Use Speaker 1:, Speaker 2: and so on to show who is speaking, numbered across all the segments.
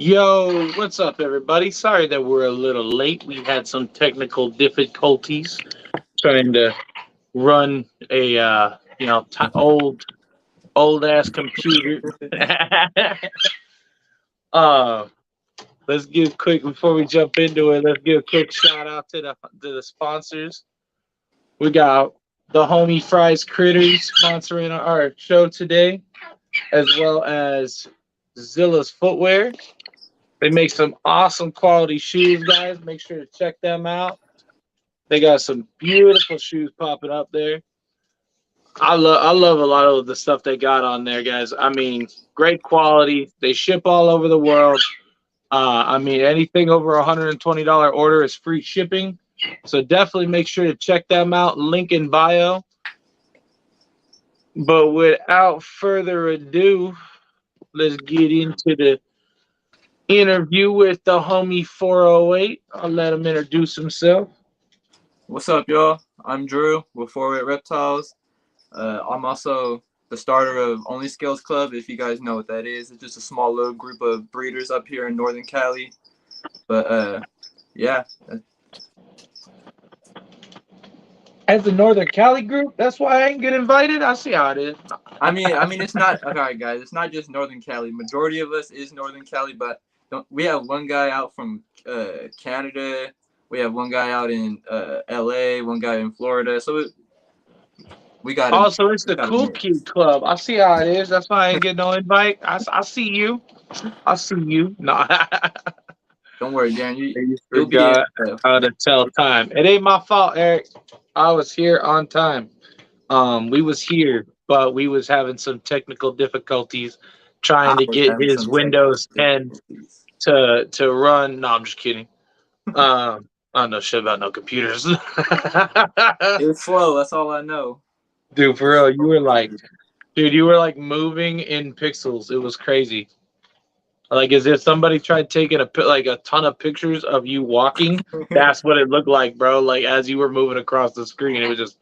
Speaker 1: Yo, what's up, everybody? Sorry that we're a little late. We had some technical difficulties trying to run a old ass computer. uh, let's give quick before we jump into it. Let's give a quick shout out to the sponsors. We got the homie Fries Critters sponsoring our show today, as well as Zilla's Footwear. They make some awesome quality shoes, guys. Make sure to check them out. They got some beautiful shoes popping up there. I love a lot of the stuff they got on there, guys. I mean, great quality. They ship all over the world. I mean, anything over $120 order is free shipping. So definitely make sure to check them out. Link in bio. But without further ado, let's get into the interview with the homie 408. I'll let him introduce himself.
Speaker 2: What's up, y'all? I'm Drew with 408 Reptiles. I'm also the starter of Only Scales Club, if you guys know what that is. It's just a small little group of breeders up here in Northern Cali. But yeah.
Speaker 1: As the Northern Cali group, that's why I ain't get invited. I see how it is.
Speaker 2: I mean, it's not okay, guys. It's not just Northern Cali. Majority of us is Northern Cali, but we have one guy out from Canada. We have one guy out in LA, one guy in Florida. So we got.
Speaker 1: Also, it's the Cool Kid Club. I see how it is. That's why I ain't get no invite. I see you. I see you. No.
Speaker 2: Don't worry, Darren.
Speaker 1: You'll be how to tell time. It ain't my fault, Eric. I was here on time. We was here, but we was having some technical difficulties trying to get his Windows 10 to run. No, I'm just kidding. I don't know shit about no computers.
Speaker 2: It was slow. That's all I know.
Speaker 1: Dude, for real, you were like moving in pixels. It was crazy. Like as if somebody tried taking a ton of pictures of you walking. That's what it looked like, bro. Like as you were moving across the screen, it was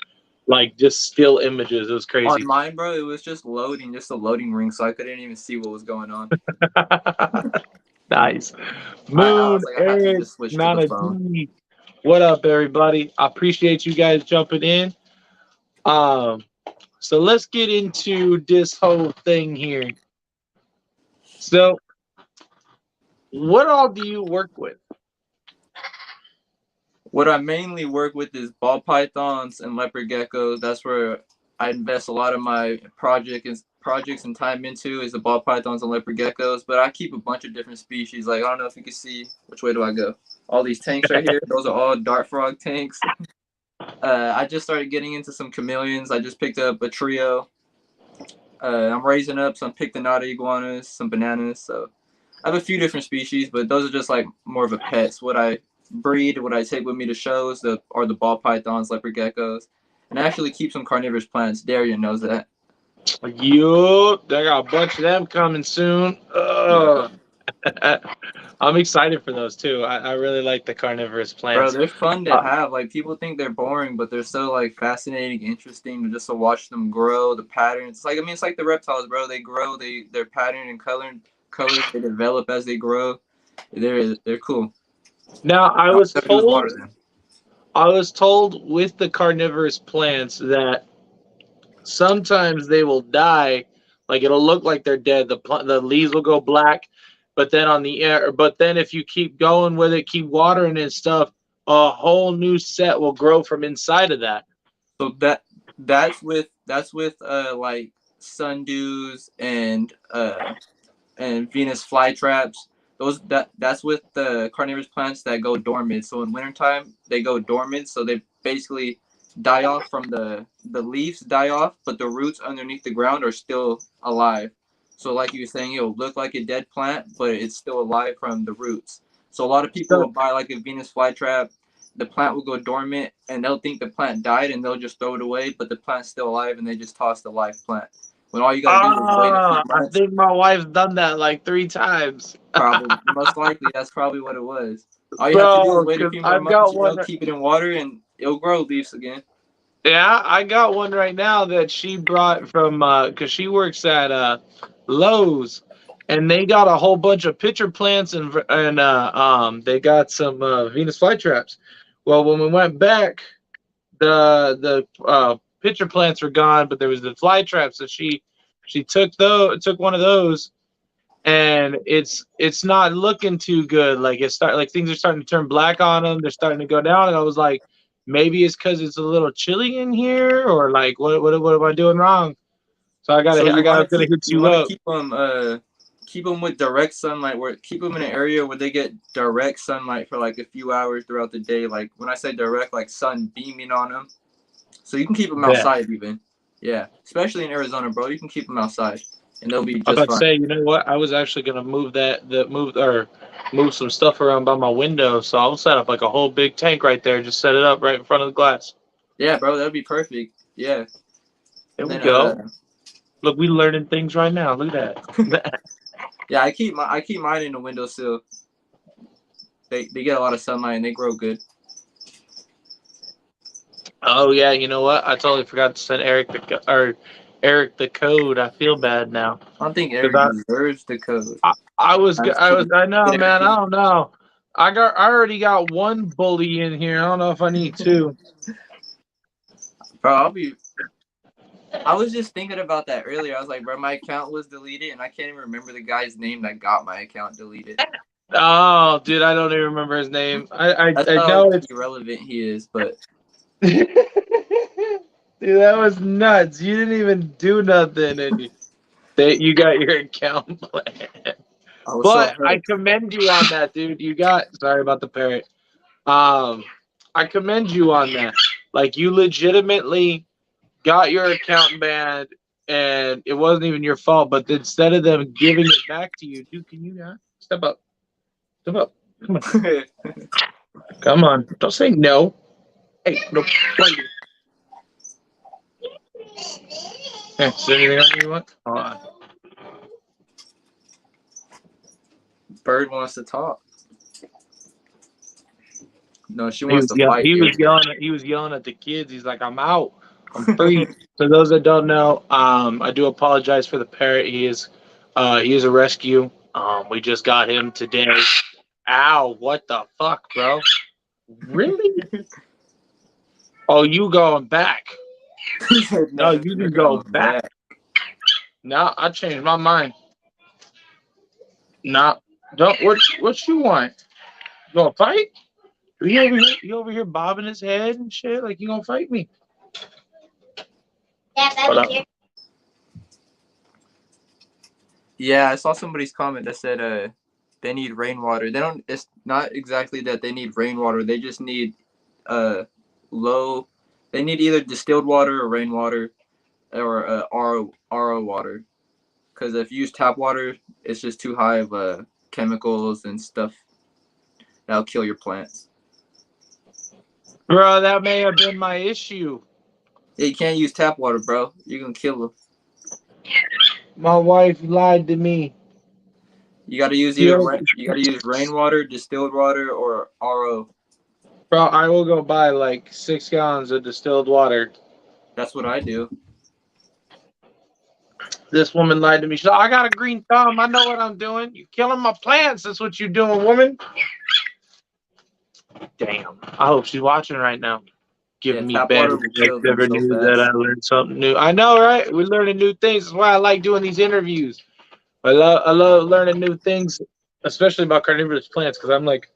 Speaker 1: just still images. It was crazy.
Speaker 2: On mine, bro, it was just loading, just a loading ring, so I couldn't even see what was going on.
Speaker 1: Nice. Moon, Eric, what up, everybody? I appreciate you guys jumping in. So let's get into this whole thing here. So, what all do you work with?
Speaker 2: What I mainly work with is ball pythons and leopard geckos. That's where I invest a lot of my projects and time into is the ball pythons and leopard geckos. But I keep a bunch of different species. Like, I don't know if you can see, which way do I go? All these tanks right here, those are all dart frog tanks. I just started getting into some chameleons. I just picked up a trio. I'm raising up some pictonata iguanas, some bananas. So I have a few different species, but those are just like more of a pets. What I breed, what I take with me to shows are the ball pythons, leopard geckos, and I actually keep some carnivorous plants. Darian knows that.
Speaker 1: Yup, I got a bunch of them coming soon. I'm excited for those too. I really like the carnivorous plants.
Speaker 2: Bro, they're fun to have. Like people think they're boring, but they're so like fascinating, interesting just to watch them grow. The patterns, it's like the reptiles, bro. They grow, their pattern and colors they develop as they grow. They're cool.
Speaker 1: Now I was told with the carnivorous plants that sometimes they will die, like it'll look like they're dead. The leaves will go black, but then if you keep going with it, keep watering and stuff, a whole new set will grow from inside of that.
Speaker 2: So that's with like sundews and Venus flytraps. That's with the carnivorous plants that go dormant. So in wintertime they go dormant, so they basically die off from the leaves die off, but the roots underneath the ground are still alive. So like you were saying, it'll look like a dead plant, but it's still alive from the roots. So a lot of people will buy like a Venus flytrap. The plant will go dormant, and they'll think the plant died, and they'll just throw it away. But the plant's still alive, and they just toss the live plant. When all you gotta do is wait a few months.
Speaker 1: I think my wife's done that like 3 times.
Speaker 2: Probably, most likely, that's probably what it was. All you have to do is wait a few more months, keep it in water, and it'll grow leaves again.
Speaker 1: Yeah, I got one right now that she brought from because she works at Lowe's, and they got a whole bunch of pitcher plants and they got some Venus flytraps. Well, when we went back, the pitcher plants were gone, but there was the flytraps. So she took one of those, and it's not looking too good. Like things are starting to turn black on them. They're starting to go down, and I was like, maybe it's because it's a little chilly in here, or like what am I doing wrong? So I
Speaker 2: So
Speaker 1: was gonna hit
Speaker 2: you
Speaker 1: you
Speaker 2: want to
Speaker 1: up.
Speaker 2: keep them with direct sunlight, where keep them in an area where they get direct sunlight for like a few hours throughout the day. Like when I say direct, like sun beaming on them, so you can keep them
Speaker 1: Bet.
Speaker 2: outside even. Yeah, especially in Arizona, bro. You can keep them outside, and they'll be
Speaker 1: I was
Speaker 2: just
Speaker 1: about to
Speaker 2: fine.
Speaker 1: say, you know what? I was actually gonna move some stuff around by my window, so I'll set up like a whole big tank right there. Just set it up right in front of the glass.
Speaker 2: Yeah, bro, that'd be perfect. Yeah.
Speaker 1: There
Speaker 2: And
Speaker 1: we
Speaker 2: then
Speaker 1: go. Look, we learning things right now. Look at that.
Speaker 2: yeah, I keep mine in the windowsill. They get a lot of sunlight and they grow good.
Speaker 1: Oh yeah, you know what? I totally forgot to send Eric the code. I feel bad now.
Speaker 2: I don't think
Speaker 1: 'Cause
Speaker 2: Eric deserves the code.
Speaker 1: I know,
Speaker 2: Get
Speaker 1: man. I
Speaker 2: everything.
Speaker 1: don't know. I already got one bully in here. I don't know if I need two.
Speaker 2: Bro, I was just thinking about that earlier. I was like, bro, my account was deleted and I can't even remember the guy's name that got my account deleted.
Speaker 1: Oh, dude, I don't even remember his name.
Speaker 2: That's
Speaker 1: I
Speaker 2: how
Speaker 1: know it's.
Speaker 2: irrelevant he is, but
Speaker 1: Dude, that was nuts. You didn't even do nothing, and you got your account plan.
Speaker 2: I was so
Speaker 1: But I
Speaker 2: hurt.
Speaker 1: commend you on that, dude. Sorry about the parrot. I commend you on that. Like you legitimately got your account banned, and it wasn't even your fault. But instead of them giving it back to you, dude, can you not step up? Step up. Come on. Come on. Don't say no. Hey, no. Hey, is there anything else you want? Hold on.
Speaker 2: Bird wants to talk. No, she
Speaker 1: He
Speaker 2: wants
Speaker 1: was
Speaker 2: to
Speaker 1: yelling.
Speaker 2: fight
Speaker 1: He
Speaker 2: here.
Speaker 1: was yelling. He was yelling at the kids. He's like, "I'm out. I'm free." For those that don't know, I do apologize for the parrot. He is a rescue. We just got him today. Ow! What the fuck, bro? Really? Oh, you going back? No,
Speaker 2: No,
Speaker 1: you
Speaker 2: you're
Speaker 1: can go
Speaker 2: going
Speaker 1: back.
Speaker 2: back.
Speaker 1: No, I changed my mind. No, don't. What you want? You gonna fight? You over here bobbing his head and shit like you gonna fight me? Hold up.
Speaker 2: Yeah, I saw somebody's comment that said they need rainwater. They don't. It's not exactly that they need rainwater. They just need low. They need either distilled water or rainwater or RO water. Because if you use tap water, it's just too high of chemicals and stuff that'll kill your plants.
Speaker 1: Bro, that may have been my issue.
Speaker 2: Yeah, you can't use tap water, bro. You're gonna kill them.
Speaker 1: My wife lied to me.
Speaker 2: You gotta use rainwater, distilled water, or RO.
Speaker 1: Bro, I will go buy like 6 gallons of distilled water.
Speaker 2: That's what I do.
Speaker 1: This woman lied to me. She's like, I got a green thumb. I know what I'm doing. You're killing my plants. That's what you're doing, woman. Damn. I hope she's watching right now.
Speaker 2: Yeah,
Speaker 1: Giving me
Speaker 2: tap
Speaker 1: bad
Speaker 2: water will
Speaker 1: advice.
Speaker 2: kill them
Speaker 1: Never
Speaker 2: so
Speaker 1: knew that I
Speaker 2: fast.
Speaker 1: learned something new. I know, right? We're learning new things. That's why I like doing these interviews. I love learning new things, especially about carnivorous plants, because I'm like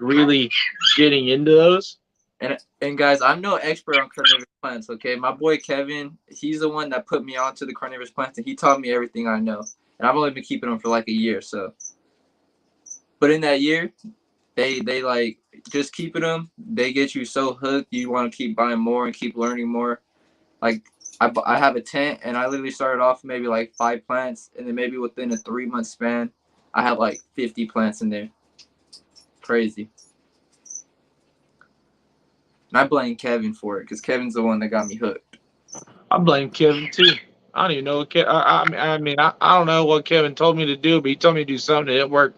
Speaker 1: really getting into those.
Speaker 2: And guys, I'm no expert on carnivorous plants. Okay, my boy Kevin, he's the one that put me onto the carnivorous plants, and he taught me everything I know. And I've only been keeping them for like a year, so. But in that year, they like just keeping them. They get you so hooked, you want to keep buying more and keep learning more. Like I have a tent, and I literally started off maybe like 5 plants, and then maybe within a 3-month span, I have like 50 plants in there. Crazy. And I blame Kevin for it because Kevin's the one that got me hooked.
Speaker 1: I blame Kevin too. I don't even know what I don't know what Kevin told me to do, but he told me to do something that didn't work.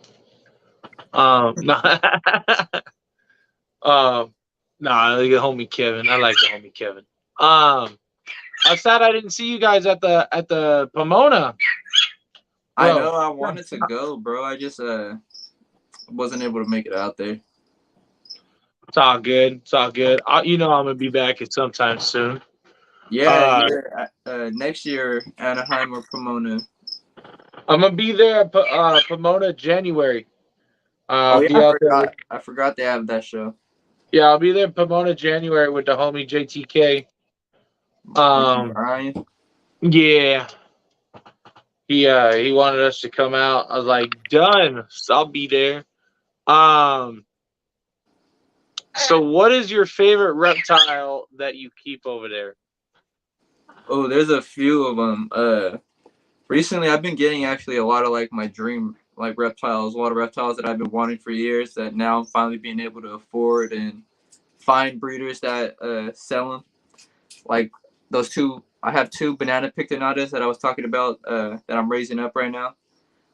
Speaker 1: No, the homie Kevin. I like the homie Kevin. I was sad I didn't see you guys at the Pomona.
Speaker 2: I
Speaker 1: Bro,
Speaker 2: know I wanted to go, bro. I just wasn't able to make it out there.
Speaker 1: it's all good. It's all good. You know I'm gonna be back at sometime soon.
Speaker 2: Yeah,
Speaker 1: Uh,
Speaker 2: yeah. Next year, Anaheim or Pomona.
Speaker 1: I'm gonna be there at Pomona January.
Speaker 2: Oh
Speaker 1: I'll
Speaker 2: yeah,
Speaker 1: be out there with
Speaker 2: I forgot they have that show.
Speaker 1: yeah, I'll be there in Pomona January with the homie JTK.
Speaker 2: Ryan.
Speaker 1: Yeah, he wanted us to come out. I was like, done. So I'll be there. Um, so what is your favorite reptile that you keep over there?
Speaker 2: Oh, there's a few of them. Recently I've been getting actually a lot of like my dream like reptiles, a lot of reptiles that I've been wanting for years that now I'm finally being able to afford and find breeders that sell them. Like those two, I have two banana pictonatas that I was talking about that I'm raising up right now.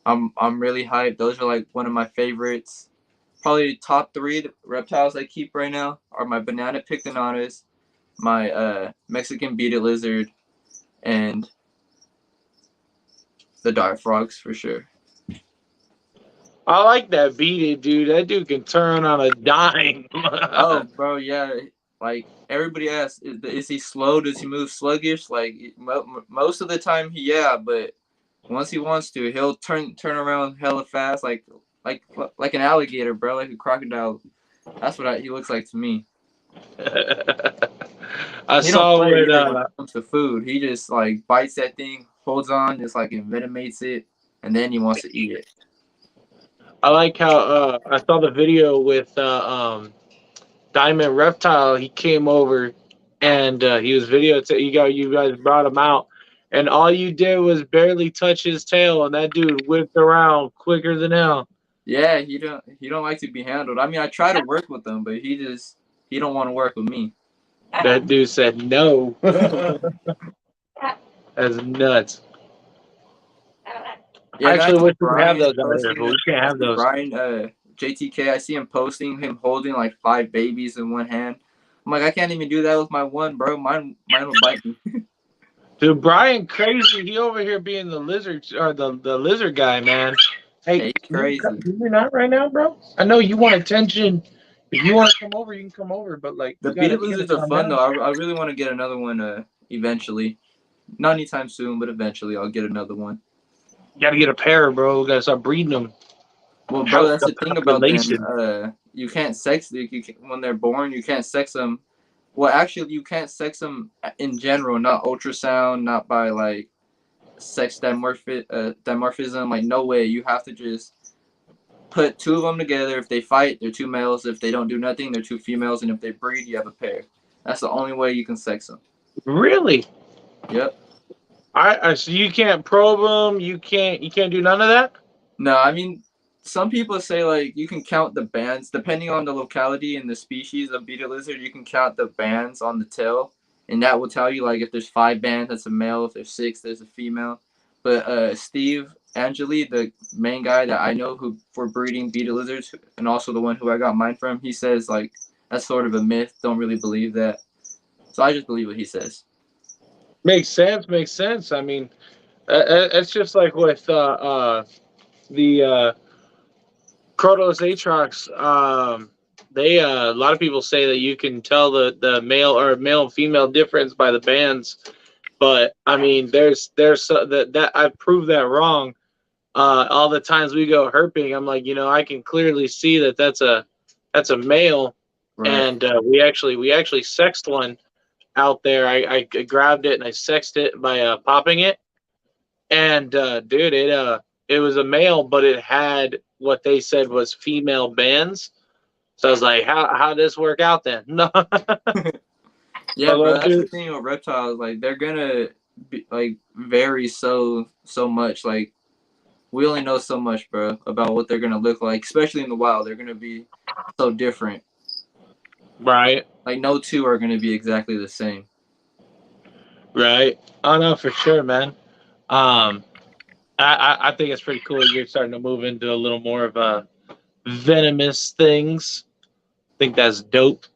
Speaker 2: I'm really hyped. Those are like one of my favorites. Probably top three reptiles I keep right now are my banana pictonatas, my Mexican beaded lizard, and the dart frogs for sure.
Speaker 1: I like that beaded dude. That dude can turn on a dime.
Speaker 2: Oh, bro, yeah. Like everybody asks, is he slow? Does he move sluggish? Like most of the time, yeah. But once he wants to, he'll turn around hella fast, like an alligator, bro, like a crocodile. That's what he looks like to me.
Speaker 1: I
Speaker 2: He don't
Speaker 1: saw
Speaker 2: play
Speaker 1: what
Speaker 2: either when it comes to food. He just like bites that thing, holds on, just like envenomates it, and then he wants to eat it.
Speaker 1: I like how I saw the video with Diamond Reptile. He came over and he was you guys brought him out, and all you did was barely touch his tail, and that dude whipped around quicker than hell.
Speaker 2: Yeah, he don't like to be handled. I mean, I try to work with him, but he don't want to work with me.
Speaker 1: That dude said no. That's nuts.
Speaker 2: Yeah,
Speaker 1: I
Speaker 2: and I
Speaker 1: actually
Speaker 2: see
Speaker 1: wish we could have
Speaker 2: Brian
Speaker 1: those out here,
Speaker 2: posting
Speaker 1: but we
Speaker 2: that.
Speaker 1: can't
Speaker 2: I
Speaker 1: have
Speaker 2: see
Speaker 1: those.
Speaker 2: Brian, JTK. I see him posting him holding like 5 babies in one hand. I'm like, I can't even do that with my one, bro. Mine will bite me.
Speaker 1: Dude, Brian crazy. He over here being the lizard or the lizard guy, man. Hey,
Speaker 2: Hey, he's crazy.
Speaker 1: can you not right now, bro? I know you want attention. If you want to come over, you can come over. But like,
Speaker 2: The
Speaker 1: you
Speaker 2: beaded
Speaker 1: gotta
Speaker 2: lizards are
Speaker 1: calm
Speaker 2: fun
Speaker 1: down.
Speaker 2: though. I really want to get another one eventually. Not anytime soon, but eventually I'll get another one.
Speaker 1: You gotta get a pair, bro. We gotta start breeding them.
Speaker 2: Well, bro,
Speaker 1: Help
Speaker 2: that's
Speaker 1: the
Speaker 2: the thing about them.
Speaker 1: population.
Speaker 2: You can't sex when they're born. You can't sex them. Well, actually, you can't sex them in general. Not ultrasound. Not by like sex dimorphism. Like no way. You have to just put two of them together. If they fight, they're two males. If they don't do nothing, they're two females. And if they breed, you have a pair. That's the only way you can sex them.
Speaker 1: Really?
Speaker 2: Yep.
Speaker 1: So you can't probe them. You can't do none of that.
Speaker 2: No, I mean, some people say like you can count the bands depending on the locality and the species of beaded lizard. You can count the bands on the tail, and that will tell you like if there's 5 bands, that's a male. If there's 6, there's a female. But Steve Angeli, the main guy that I know who for breeding beaded lizards, and also the one who I got mine from, he says like that's sort of a myth. Don't really believe that. So I just believe what he says.
Speaker 1: Makes sense. Makes sense. I mean, it's just like with the Crotos Atrox. They a lot of people say that you can tell the male and female difference by the bands, but I mean, that I've proved that wrong. All the times we go herping, I'm like, I can clearly see that's a male,
Speaker 2: Right.
Speaker 1: and we actually sexed one out there. I grabbed it and I sexed it by popping it, and dude, it was a male, but it had what they said was female bands. So I was like, how did this work out then? No.
Speaker 2: Yeah, bro, that's the thing with reptiles. Like they're gonna be, like vary so much. Like we only know so much, bro, about what they're gonna look like, especially in the wild. They're gonna be so different.
Speaker 1: Right.
Speaker 2: Like no two are gonna be exactly the same.
Speaker 1: Right. Oh no, for sure, man. Um, I think it's pretty cool. You're starting to move into a little more of venomous things. I think that's dope.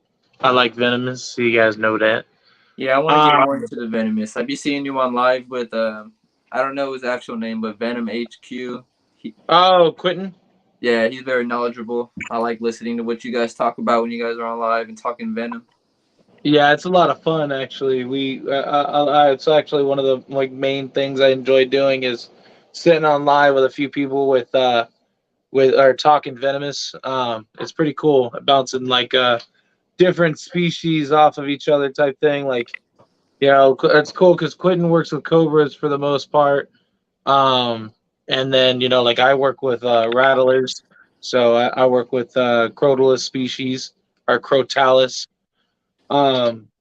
Speaker 1: I like venomous, so you guys know that.
Speaker 2: Yeah, I want to get more into the venomous. I be seeing you on live with I don't know his actual name, but Venom HQ.
Speaker 1: Oh, Quentin.
Speaker 2: Yeah, he's very knowledgeable. I like listening to what you guys talk about when you guys are on live and talking Venom.
Speaker 1: Yeah, it's a lot of fun actually. It's actually one of the like main things I enjoy doing is sitting on live with a few people with or talking venomous. It's pretty cool, bouncing like different species off of each other type thing. Like, you know, it's cool because Quentin works with cobras for the most part. And then, you know, like I work with rattlers. So I work with crotalus species or crotalus.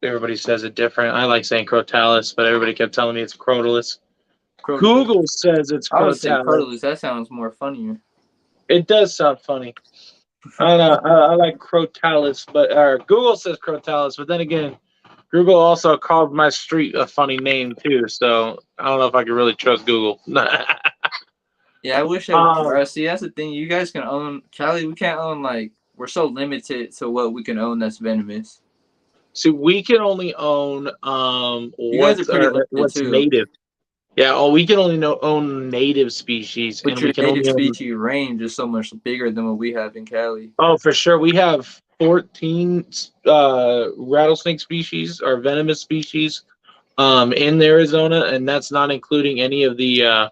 Speaker 1: Everybody says it different. I like saying crotalus, but everybody kept telling me it's crotalus.
Speaker 2: Crotalus.
Speaker 1: Google says it's
Speaker 2: I would say
Speaker 1: crotalus.
Speaker 2: Crotalus. That sounds more funnier.
Speaker 1: It does sound funny. I don't know. I like crotalus, but Google says crotalus, but then again, Google also called my street a funny name too. So I don't know if I can really trust Google.
Speaker 2: Yeah, I wish
Speaker 1: um,
Speaker 2: see, that's the thing. You guys can own Cali. We can't own like we're so limited to what we can own that's venomous.
Speaker 1: so we can only own
Speaker 2: You guys are pretty limited
Speaker 1: what's
Speaker 2: too.
Speaker 1: native. Yeah, we can only own native species,
Speaker 2: But
Speaker 1: and we
Speaker 2: your
Speaker 1: can
Speaker 2: native
Speaker 1: only own.
Speaker 2: species range is so much bigger than what we have in Cali.
Speaker 1: Oh, for sure. We have 14 rattlesnake species or venomous species in Arizona, and that's not including any of the.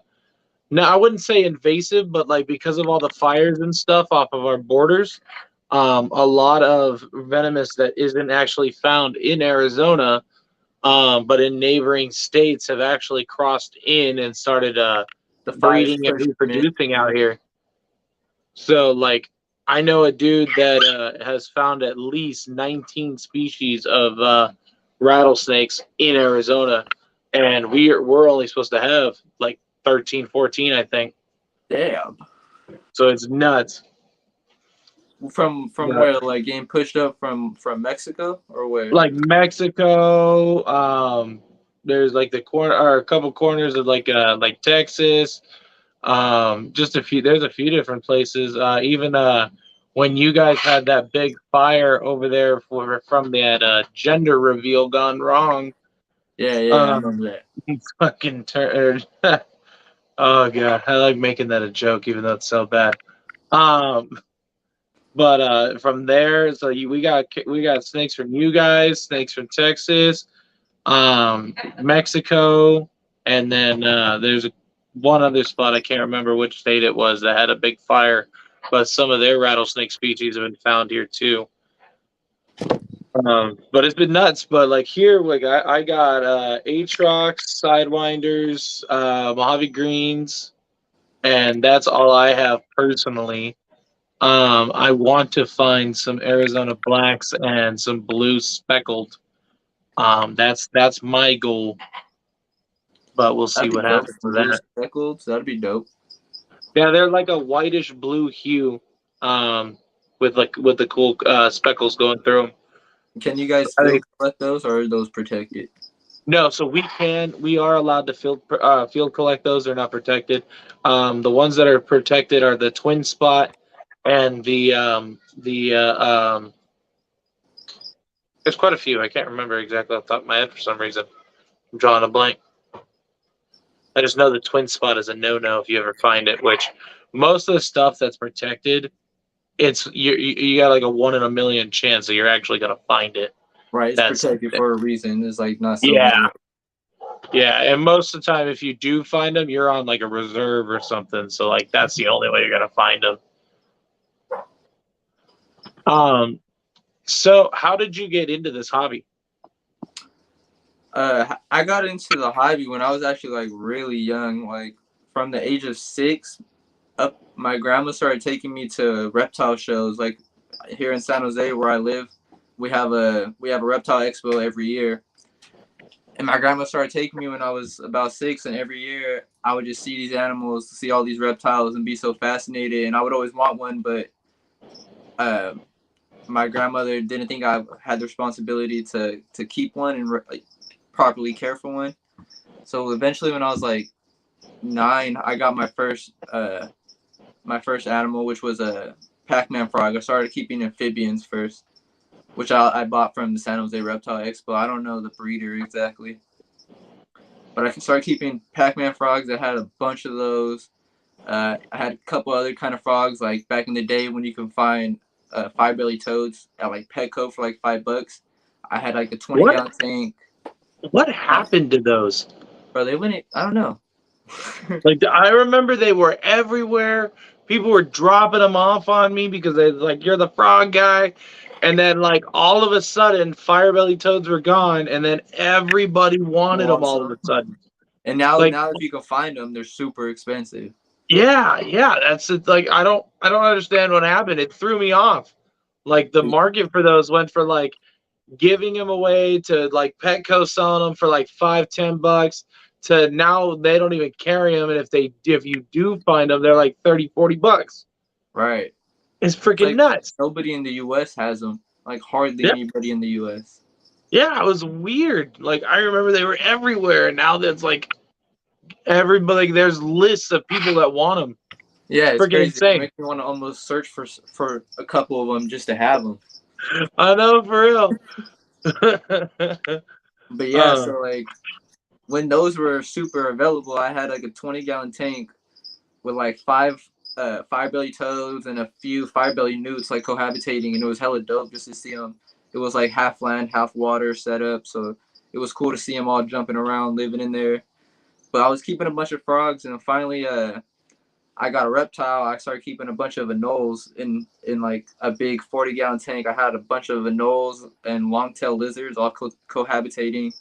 Speaker 1: No, I wouldn't say invasive, but like because of all the fires and stuff off of our borders, a lot of venomous that isn't actually found in Arizona, but in neighboring states have actually crossed in and started
Speaker 2: The fires
Speaker 1: breeding and
Speaker 2: push them in.
Speaker 1: reproducing out here. So, like, I know a dude that has found at least 19 species of rattlesnakes in Arizona, and we're only supposed to have like 13, 14, I think.
Speaker 2: Damn.
Speaker 1: So it's nuts.
Speaker 2: From
Speaker 1: Yeah.
Speaker 2: where, like getting pushed up from Mexico or where?
Speaker 1: Like Mexico, there's like the corner or a couple corners of like Texas. Just a few. There's a few different places. Even when you guys had that big fire over there from that gender reveal gone wrong.
Speaker 2: Yeah, I
Speaker 1: Um,
Speaker 2: remember that.
Speaker 1: fucking turd. Oh god, I like making that a joke, even though it's so bad. Um, but from there, so we got snakes from you guys, snakes from Texas, Mexico, and then there's one other spot I can't remember which state it was that had a big fire, but some of their rattlesnake species have been found here too. But it's been nuts. But like here, like I got Aatrox, Sidewinders, Mojave Greens, and that's all I have personally. I want to find some Arizona Blacks and some blue speckled. That's my goal, but we'll see
Speaker 2: That'd be
Speaker 1: what
Speaker 2: dope.
Speaker 1: happens
Speaker 2: Some
Speaker 1: with
Speaker 2: blue
Speaker 1: that.
Speaker 2: speckles. That'd be dope.
Speaker 1: Yeah, they're like a whitish blue hue, with the cool speckles going through them.
Speaker 2: Can you guys
Speaker 1: I
Speaker 2: field
Speaker 1: think
Speaker 2: collect those, or are those protected?
Speaker 1: no, so we are allowed to field collect those. They're not protected. The ones that are protected are the twin spot and there's quite a few. I can't remember exactly off the top of my head for some reason. I'm drawing a blank. I just know the twin spot is a no-no if you ever find it. Which most of the stuff that's protected, it's you got like a 1 in a million chance that you're actually gonna find it.
Speaker 2: Right, it's
Speaker 1: That's
Speaker 2: protected for a reason. It's like not so
Speaker 1: yeah,
Speaker 2: many.
Speaker 1: yeah. And most of the time, if you do find them, you're on like a reserve or something. So like that's the only way you're gonna find them. So how did you get into this hobby?
Speaker 2: I got into the hobby when I was actually like really young, like from the age of 6 up. My grandma started taking me to reptile shows, like here in San Jose where I live. We have a reptile expo every year, and my grandma started taking me when I was about 6, and every year I would just see these animals, see all these reptiles, and be so fascinated. And I would always want one, but uh, my grandmother didn't think I had the responsibility to keep one and like, properly care for one. So eventually, when I was like 9, I got my first animal, which was a Pac-Man frog. I started keeping amphibians first, which I bought from the San Jose Reptile Expo. I don't know the breeder exactly, But I started keeping Pac-Man frogs. I had a bunch of those. I had a couple other kind of frogs, like back in the day when you can find five-belly toads at like Petco for like $5. I had like a 20-gallon tank.
Speaker 1: What happened to those?
Speaker 2: Bro, they went. I don't know.
Speaker 1: Like I remember they were everywhere. People were dropping them off on me because they like you're the frog guy, and then like all of a sudden firebelly toads were gone, and then everybody wanted them all of a sudden.
Speaker 2: And now
Speaker 1: Like
Speaker 2: if you can find them, they're super expensive.
Speaker 1: yeah, that's it. Like I don't understand what happened. It threw me off. Like the market for those went for like giving them away to like Petco selling them for like $5-10 to now they don't even carry them, and if you do find them they're like $30-40.
Speaker 2: Right.
Speaker 1: It's freaking
Speaker 2: Like
Speaker 1: nuts.
Speaker 2: nobody in the US has them. Like hardly
Speaker 1: Yeah.
Speaker 2: anybody in the US.
Speaker 1: Yeah, it was weird. Like I remember they were everywhere, and now that's like everybody. Like, there's lists of people that want them.
Speaker 2: Yeah, it's
Speaker 1: Freaking
Speaker 2: crazy. It
Speaker 1: insane.
Speaker 2: makes me want to almost search for a couple of them just to have them.
Speaker 1: I know, for real.
Speaker 2: But yeah, so like when those were super available, I had like a 20-gallon tank with like five belly toads and a few belly newts like cohabitating, and it was hella dope just to see them. It was like half land, half water setup, so it was cool to see them all jumping around, living in there. But I was keeping a bunch of frogs, and finally, I got a reptile. I started keeping a bunch of anoles in like a big 40-gallon tank. I had a bunch of anoles and long-tailed lizards all cohabitating,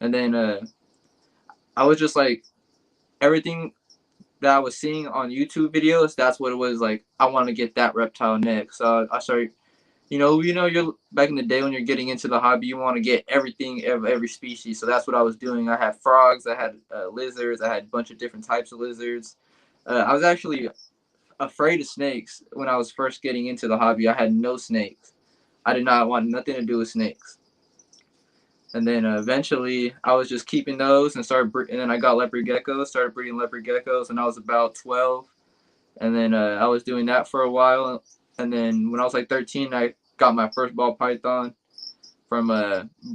Speaker 2: and then I was just like everything that I was seeing on YouTube videos. That's what it was like. I want to get that reptile next. So I started. You're back in the day when you're getting into the hobby, you want to get everything of every species. So that's what I was doing. I had frogs, I had lizards, I had a bunch of different types of lizards. I was actually afraid of snakes when I was first getting into the hobby. I had no snakes. I did not want nothing to do with snakes. And then eventually, I was just keeping those and and then I got leopard geckos. Started breeding leopard geckos, and I was about 12. And then I was doing that for a while. And then when I was like 13, I got my first ball python from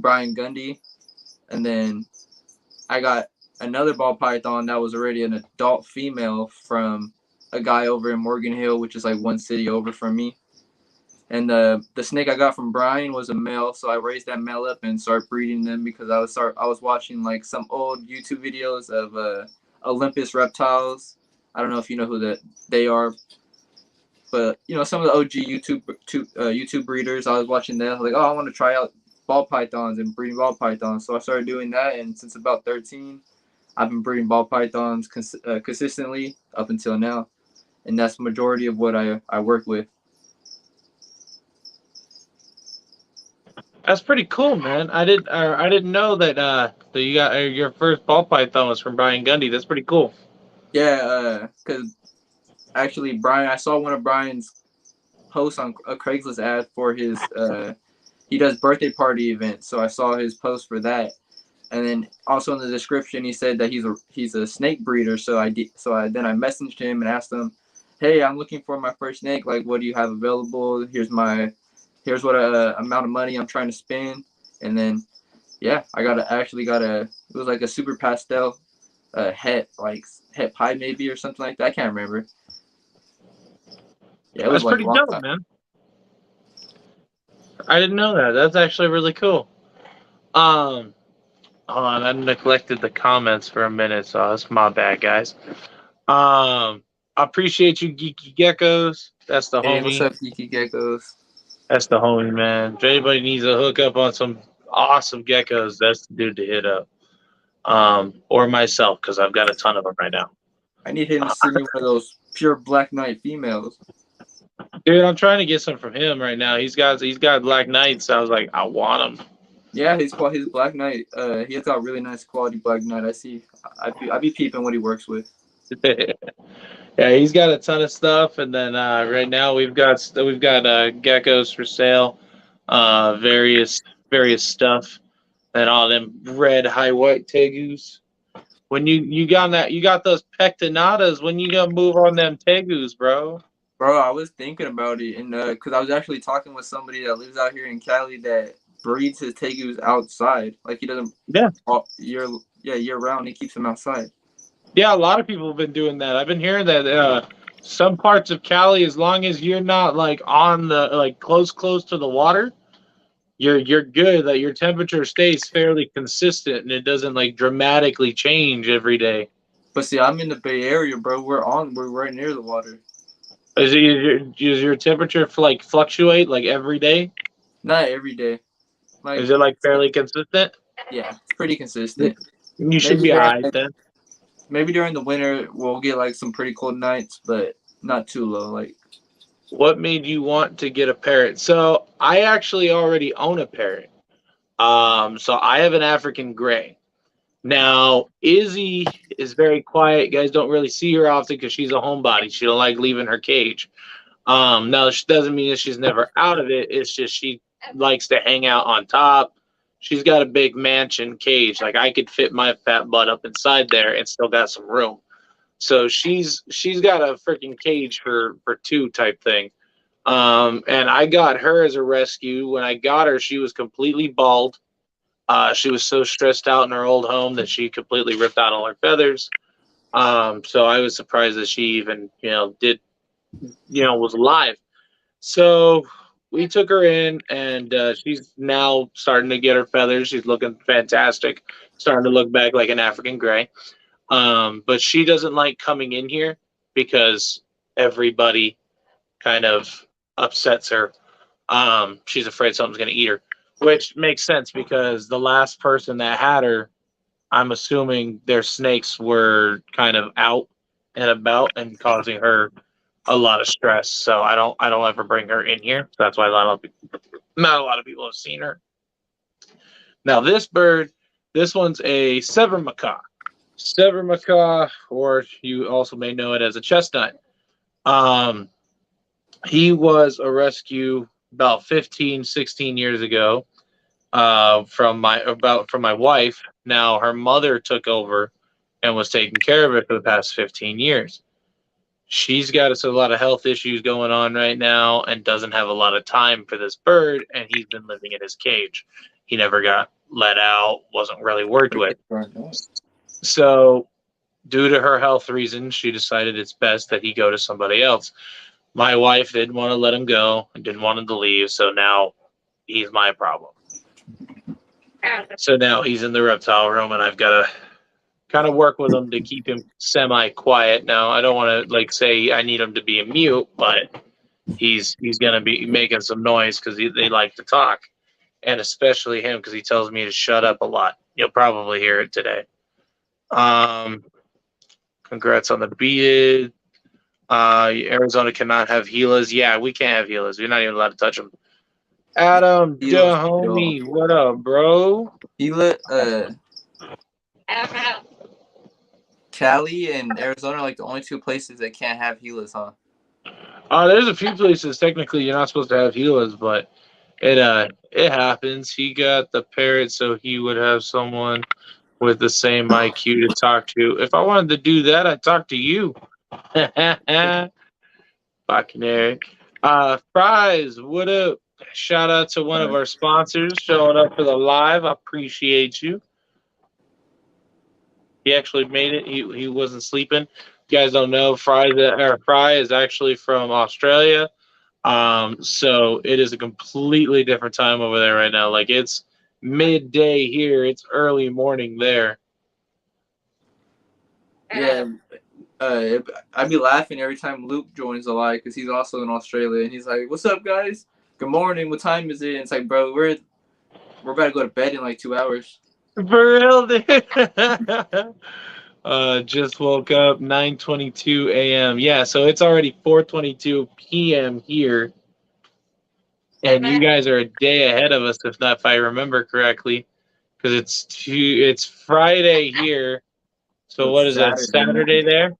Speaker 2: Brian Gundy. And then I got another ball python that was already an adult female from a guy over in Morgan Hill, which is like one city over from me. And the snake I got from Brian was a male, so I raised that male up and started breeding them because I was watching like some old YouTube videos of Olympus Reptiles. I don't know if you know who they are, but some of the OG YouTube breeders. I was watching them. I was like, oh, I want to try out ball pythons and breeding ball pythons. So I started doing that, and since about 13, I've been breeding ball pythons consistently up until now, and that's the majority of what I work with.
Speaker 1: That's pretty cool, man. I didn't know that you got your first ball python was from Brian Gundy. That's pretty cool.
Speaker 2: Yeah, because actually I saw one of Brian's posts on a Craigslist ad for his he does birthday party events, so I saw his post for that. And then also in the description he said that he's a snake breeder, so I messaged him and asked him, hey, I'm looking for my first snake, like what do you have available? Here's what amount of money I'm trying to spend. And then yeah, it was like a super pastel het pie maybe or something like that. I can't remember. Yeah, it was
Speaker 1: That's
Speaker 2: like
Speaker 1: pretty dope, man. I didn't know that. That's actually really cool. Hold on, I neglected the comments for a minute, so that's my bad, guys. I appreciate you, Geeky Geckos. That's the
Speaker 2: Hey,
Speaker 1: homie.
Speaker 2: what's up, Geeky Geckos?
Speaker 1: That's the homie, man. If anybody needs a hookup on some awesome geckos, that's the dude to hit up. Or myself, because I've got a ton of them right now.
Speaker 2: I need him to send me one of those pure Black Knight females.
Speaker 1: Dude, I'm trying to get some from him right now. He's got Black Knights. So I was like, I want them.
Speaker 2: Yeah, his Black Knight. He has got really nice quality Black Knight. I see. I be peeping what he works with.
Speaker 1: Yeah, he's got a ton of stuff, and then right now we've got geckos for sale, various stuff, and all them red high white tegus. When you got those pectinatas, when you gonna move on them tegus, bro?
Speaker 2: Bro, I was thinking about it, and because I was actually talking with somebody that lives out here in Cali that breeds his tegus outside. Like he doesn't.
Speaker 1: Yeah.
Speaker 2: You're year round. He keeps them outside.
Speaker 1: Yeah, a lot of people have been doing that. I've been hearing that some parts of Cali, as long as you're not like on the like close to the water, you're good. That your temperature stays fairly consistent and it doesn't like dramatically change every day.
Speaker 2: But see, I'm in the Bay Area, bro. We're right near the water.
Speaker 1: Does your temperature like fluctuate like every day?
Speaker 2: Not every day. Like,
Speaker 1: Is it like fairly consistent?
Speaker 2: yeah, it's pretty consistent.
Speaker 1: You should
Speaker 2: Maybe
Speaker 1: be
Speaker 2: during
Speaker 1: alright then.
Speaker 2: maybe during the winter we'll get like some pretty cold nights, but not too low. Like,
Speaker 1: What made you want to get a parrot? So I actually already own a parrot. So I have an African gray. Now Izzy is very quiet. You guys don't really see her often because she's a homebody. She don't like leaving her cage. Now she doesn't mean that she's never out of it. It's just she likes to hang out on top. She's got a big mansion cage. Like I could fit my fat butt up inside there and still got some room. So she's got a freaking cage for two type thing. And I got her as a rescue. When I got her, she was completely bald. She was so stressed out in her old home that she completely ripped out all her feathers. So I was surprised that she even, was alive. So we took her in, and she's now starting to get her feathers. She's looking fantastic, starting to look back like an African gray. But she doesn't like coming in here because everybody kind of upsets her. She's afraid something's going to eat her, which makes sense because the last person that had her, I'm assuming their snakes were kind of out and about and causing her a lot of stress. So I don't ever bring her in here. So that's why not a lot of people have seen her. Now this bird, this one's a Severn macaw. Severn macaw, or you also may know it as a chestnut. He was a rescue about 15, 16 years ago from my wife. Now her mother took over and was taking care of it for the past 15 years. She's got us a lot of health issues going on right now and doesn't have a lot of time for this bird, and he's been living in his cage. He never got let out, wasn't really worked with. So due to her health reasons, she decided it's best that he go to somebody else. My wife didn't want to let him go and didn't want him to leave, so now he's my problem. So now he's in the reptile room, and I've got to kind of work with him to keep him semi-quiet. Now, I don't want to like say I need him to be a mute, but he's going to be making some noise because they like to talk, and especially him because he tells me to shut up a lot. You'll probably hear it today. Congrats on the beaded. Arizona cannot have Gilas. Yeah, we can't have Gilas. We're not even allowed to touch them. Adam, homie, what up, bro?
Speaker 2: Gila, Cali and Arizona are like the only two places that can't have Gilas, huh?
Speaker 1: There's a few places technically you're not supposed to have Gilas, but it happens. He got the parrot, so he would have someone with the same IQ to talk to. If I wanted to do that, I'd talk to you. Fucking Eric. Fries, what up? Shout out to one of our sponsors showing up for the live. I appreciate you. He actually made it. He wasn't sleeping. You guys don't know, Fry is actually from Australia. So it is a completely different time over there right now. Like it's midday here. It's early morning there.
Speaker 2: Yeah. I'd be laughing every time Luke joins the live because he's also in Australia, and he's like, "What's up, guys? Good morning. What time is it?" And it's like, bro, we're about to go to bed in like 2 hours.
Speaker 1: For real, dude. Just woke up, 9:22 a.m. Yeah, so it's already 4:22 p.m. here, and you guys are a day ahead of us, if if I remember correctly, because it's Friday here. So what is it? Saturday there?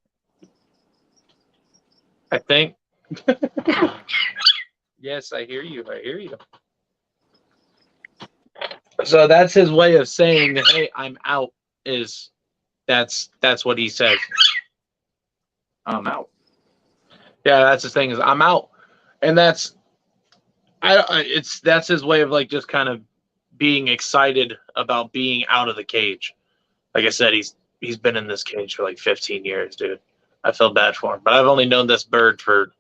Speaker 1: I think. Yes, I hear you. I hear you. So that's his way of saying, "Hey, I'm out." That's what he says.
Speaker 2: I'm out.
Speaker 1: Yeah, that's the thing is I'm out, and that's his way of like just kind of being excited about being out of the cage. like I said, he's been in this cage for like 15 years, dude. I feel bad for him, but I've only known this bird for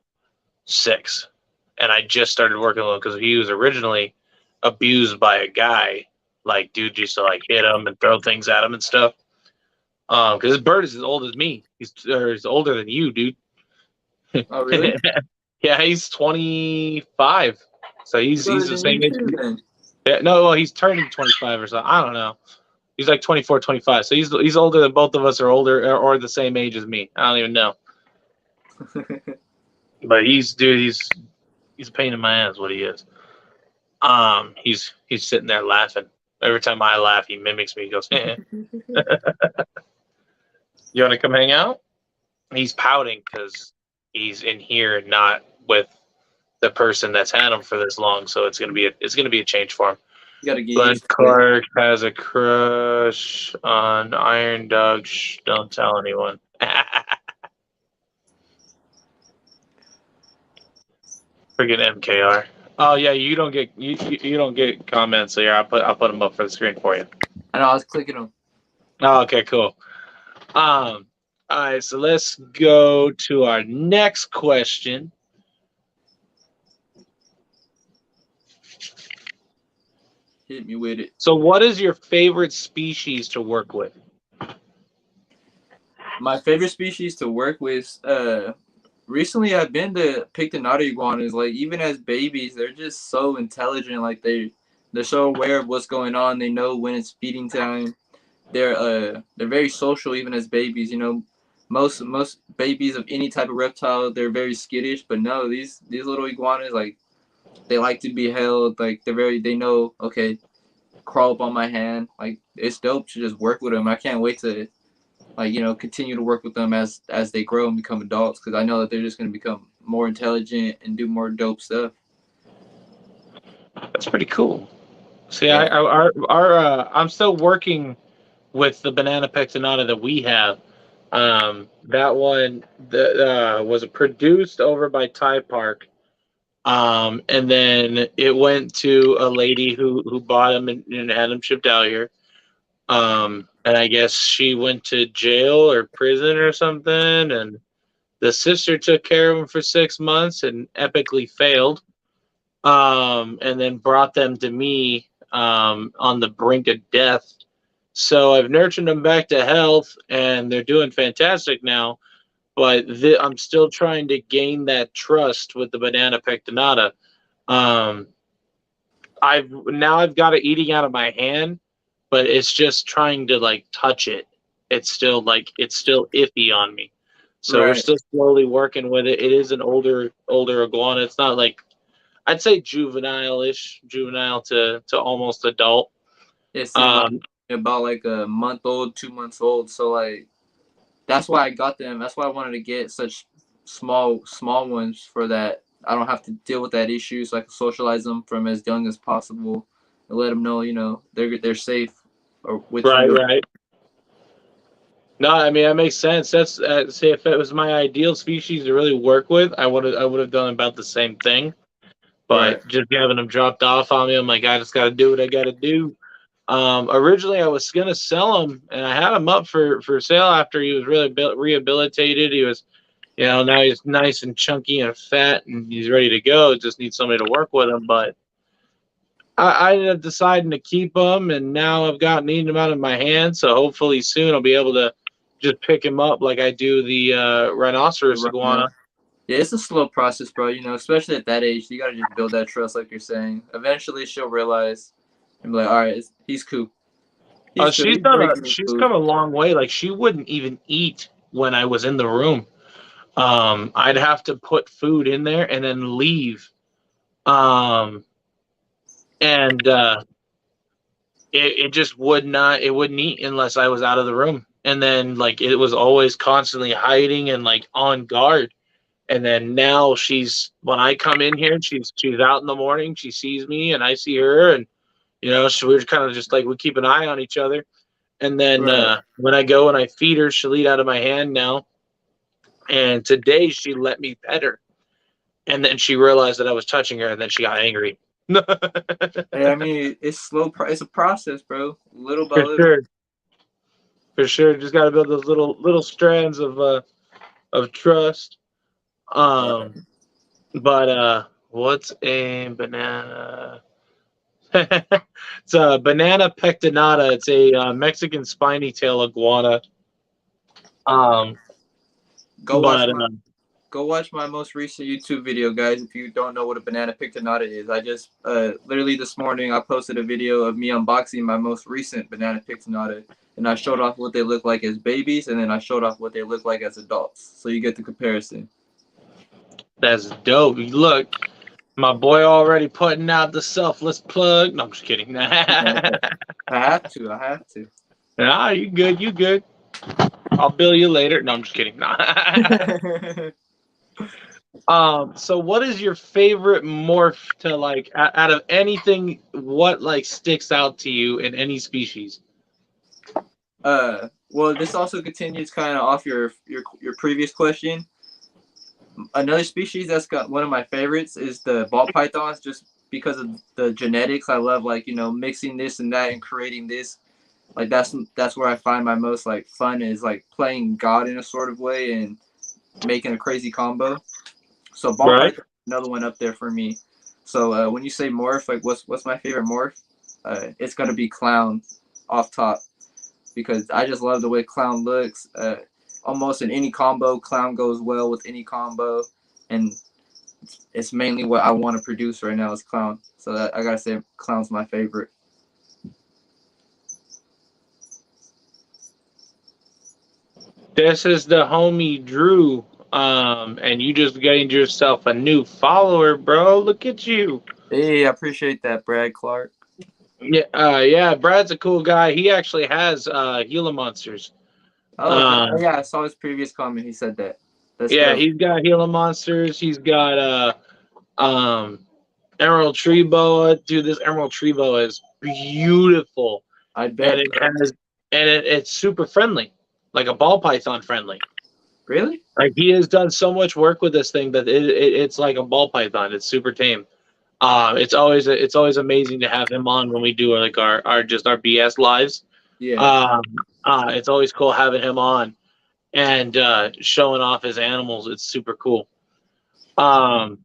Speaker 1: 6, and I just started working with him because he was originally abused by a guy. Like, dude used to like hit him and throw things at him and stuff. Because this bird is as old as me. He's older than you, dude.
Speaker 2: Oh, really?
Speaker 1: Yeah, he's 25, so he's the same age.
Speaker 2: Then.
Speaker 1: Yeah, no, well, he's turning 25 or something. I don't know. He's like 24, 25. So he's older than both of us are older or the same age as me. I don't even know. But he's a pain in my ass. What he is. He's sitting there laughing. Every time I laugh, he mimics me. He goes, eh. You want to come hang out? He's pouting because he's in here, not with the person that's had him for this long. So it's gonna be a change for him.
Speaker 2: You gotta get
Speaker 1: Glenn Clark has a crush on Iron Dog. Shh, don't tell anyone. Friggin' MKR. Oh yeah, you don't get comments. So yeah, I'll put them up for the screen for you.
Speaker 2: I know, I was clicking them.
Speaker 1: Oh, okay, cool. All right, so let's go to our next question.
Speaker 2: Hit me with it.
Speaker 1: So, what is your favorite species to work with?
Speaker 2: My favorite species to work with, recently I've been to Pictonata iguanas. Like, even as babies, they're just so intelligent. Like, they're so aware of what's going on. They know when it's feeding time. They're very social even as babies. You know, most babies of any type of reptile, they're very skittish. But no, these little iguanas, like, they like to be held. Like, they know, okay, crawl up on my hand. Like, it's dope to just work with them. I can't wait to, like, you know, continue to work with them as they grow and become adults, because I know that they're just going to become more intelligent and do more dope stuff.
Speaker 1: That's pretty cool. See,
Speaker 2: Yeah.
Speaker 1: I'm still working with the banana pectinata that we have. That one was produced over by Thai Park. And then it went to a lady who bought him and had him shipped out here. And I guess she went to jail or prison or something, and the sister took care of him for 6 months and epically failed. And then brought them to me on the brink of death. So I've nurtured them back to health, and they're doing fantastic now. But I'm still trying to gain that trust with the banana pectinata. I've got it eating out of my hand, but it's just trying to like touch it. It's still iffy on me. So we're still slowly working with it. It is an older iguana. It's not like, I'd say juvenile to almost adult.
Speaker 2: It's about like a month old, 2 months old. So like, that's why I got them. That's why I wanted to get such small ones, for that I don't have to deal with that issue. So I can socialize them from as young as possible and let them know, you know, they're safe or with you.
Speaker 1: Right. No, I mean, that makes sense. That's say if it was my ideal species to really work with, I would have done about the same thing. But just having them dropped off on me, I'm like, I just got to do what I got to do. Originally, I was gonna sell him, and I had him up for sale after he was really rehabilitated. He was, you know, now he's nice and chunky and fat, and he's ready to go. Just need somebody to work with him. But I ended up deciding to keep him, and now I've gotten him out of my hand. So hopefully soon I'll be able to just pick him up like I do the rhinoceros iguana.
Speaker 2: Yeah, it's a slow process, bro. You know, especially at that age, you gotta just build that trust, like you're saying. Eventually, she'll realize and be like, "All right, he's cool."
Speaker 1: She's come a long way. Like, she wouldn't even eat when I was in the room. I'd have to put food in there and then leave. It just it wouldn't eat unless I was out of the room. And then like it was always constantly hiding and like on guard. And then now when I come in here, she's out in the morning. She sees me and I see her, and you know, so we're kind of just like, we keep an eye on each other. And then when I go and I feed her, she'll eat out of my hand now. And today she let me pet her. And then she realized that I was touching her, and then she got angry.
Speaker 2: I mean, it's slow. It's a process, bro. Little by little.
Speaker 1: Sure. For sure. Just gotta build those little strands of trust.
Speaker 2: Right.
Speaker 1: But what's a banana? It's a banana pectinata. It's a Mexican spiny tail iguana. Um,
Speaker 2: Go watch
Speaker 1: but
Speaker 2: my Go watch my most recent YouTube video, guys. If you don't know what a banana pictonata is, I just literally this morning I posted a video of me unboxing my most recent banana pictonata, and I showed off what they look like as babies, and then I showed off what they look like as adults, so you get the comparison.
Speaker 1: that's dope. Look, my boy already putting out the selfless plug. No, I'm just kidding.
Speaker 2: I have to. I have to.
Speaker 1: Nah, you good. You good. I'll bill you later. No, I'm just kidding. Nah. So what is your favorite morph to like out of anything? What like sticks out to you in any species?
Speaker 2: Well, this also continues kind of off your previous question. Another species that's got one of my favorites is the ball pythons, just because of the genetics. I love like mixing this and that and creating this. Like that's where I find my most like fun is like playing God in a sort of way and making a crazy combo. So ball
Speaker 1: Right.
Speaker 2: python, another one up there for me. So when you say morph, like what's my favorite morph? It's gonna be clown off top because I just love the way clown looks. Almost in any combo, clown goes well with any combo, and it's mainly what I want to produce right now is clown. So I gotta say, clown's my favorite.
Speaker 1: This is the homie Drew. And you just gained yourself a new follower, bro. Look at you.
Speaker 2: Hey, I appreciate that, Brad Clark.
Speaker 1: Yeah, yeah. Brad's a cool guy. He actually has Gila monsters.
Speaker 2: Oh, okay. Oh,
Speaker 1: Um,
Speaker 2: yeah, I saw his previous comment. He said that. That's
Speaker 1: yeah,
Speaker 2: dope.
Speaker 1: he's got Gila monsters. He's got Emerald Tree Boa. Dude, this Emerald Tree Boa is beautiful,
Speaker 2: I
Speaker 1: and
Speaker 2: bet,
Speaker 1: it
Speaker 2: bro.
Speaker 1: has it's super friendly, like a ball python friendly.
Speaker 2: Really?
Speaker 1: Like he has done so much work with this thing that it's like a ball python. It's super tame. It's always amazing to have him on when we do like our just our BS lives.
Speaker 2: Yeah.
Speaker 1: Um, it's always cool having him on and showing off his animals. It's super cool. Um,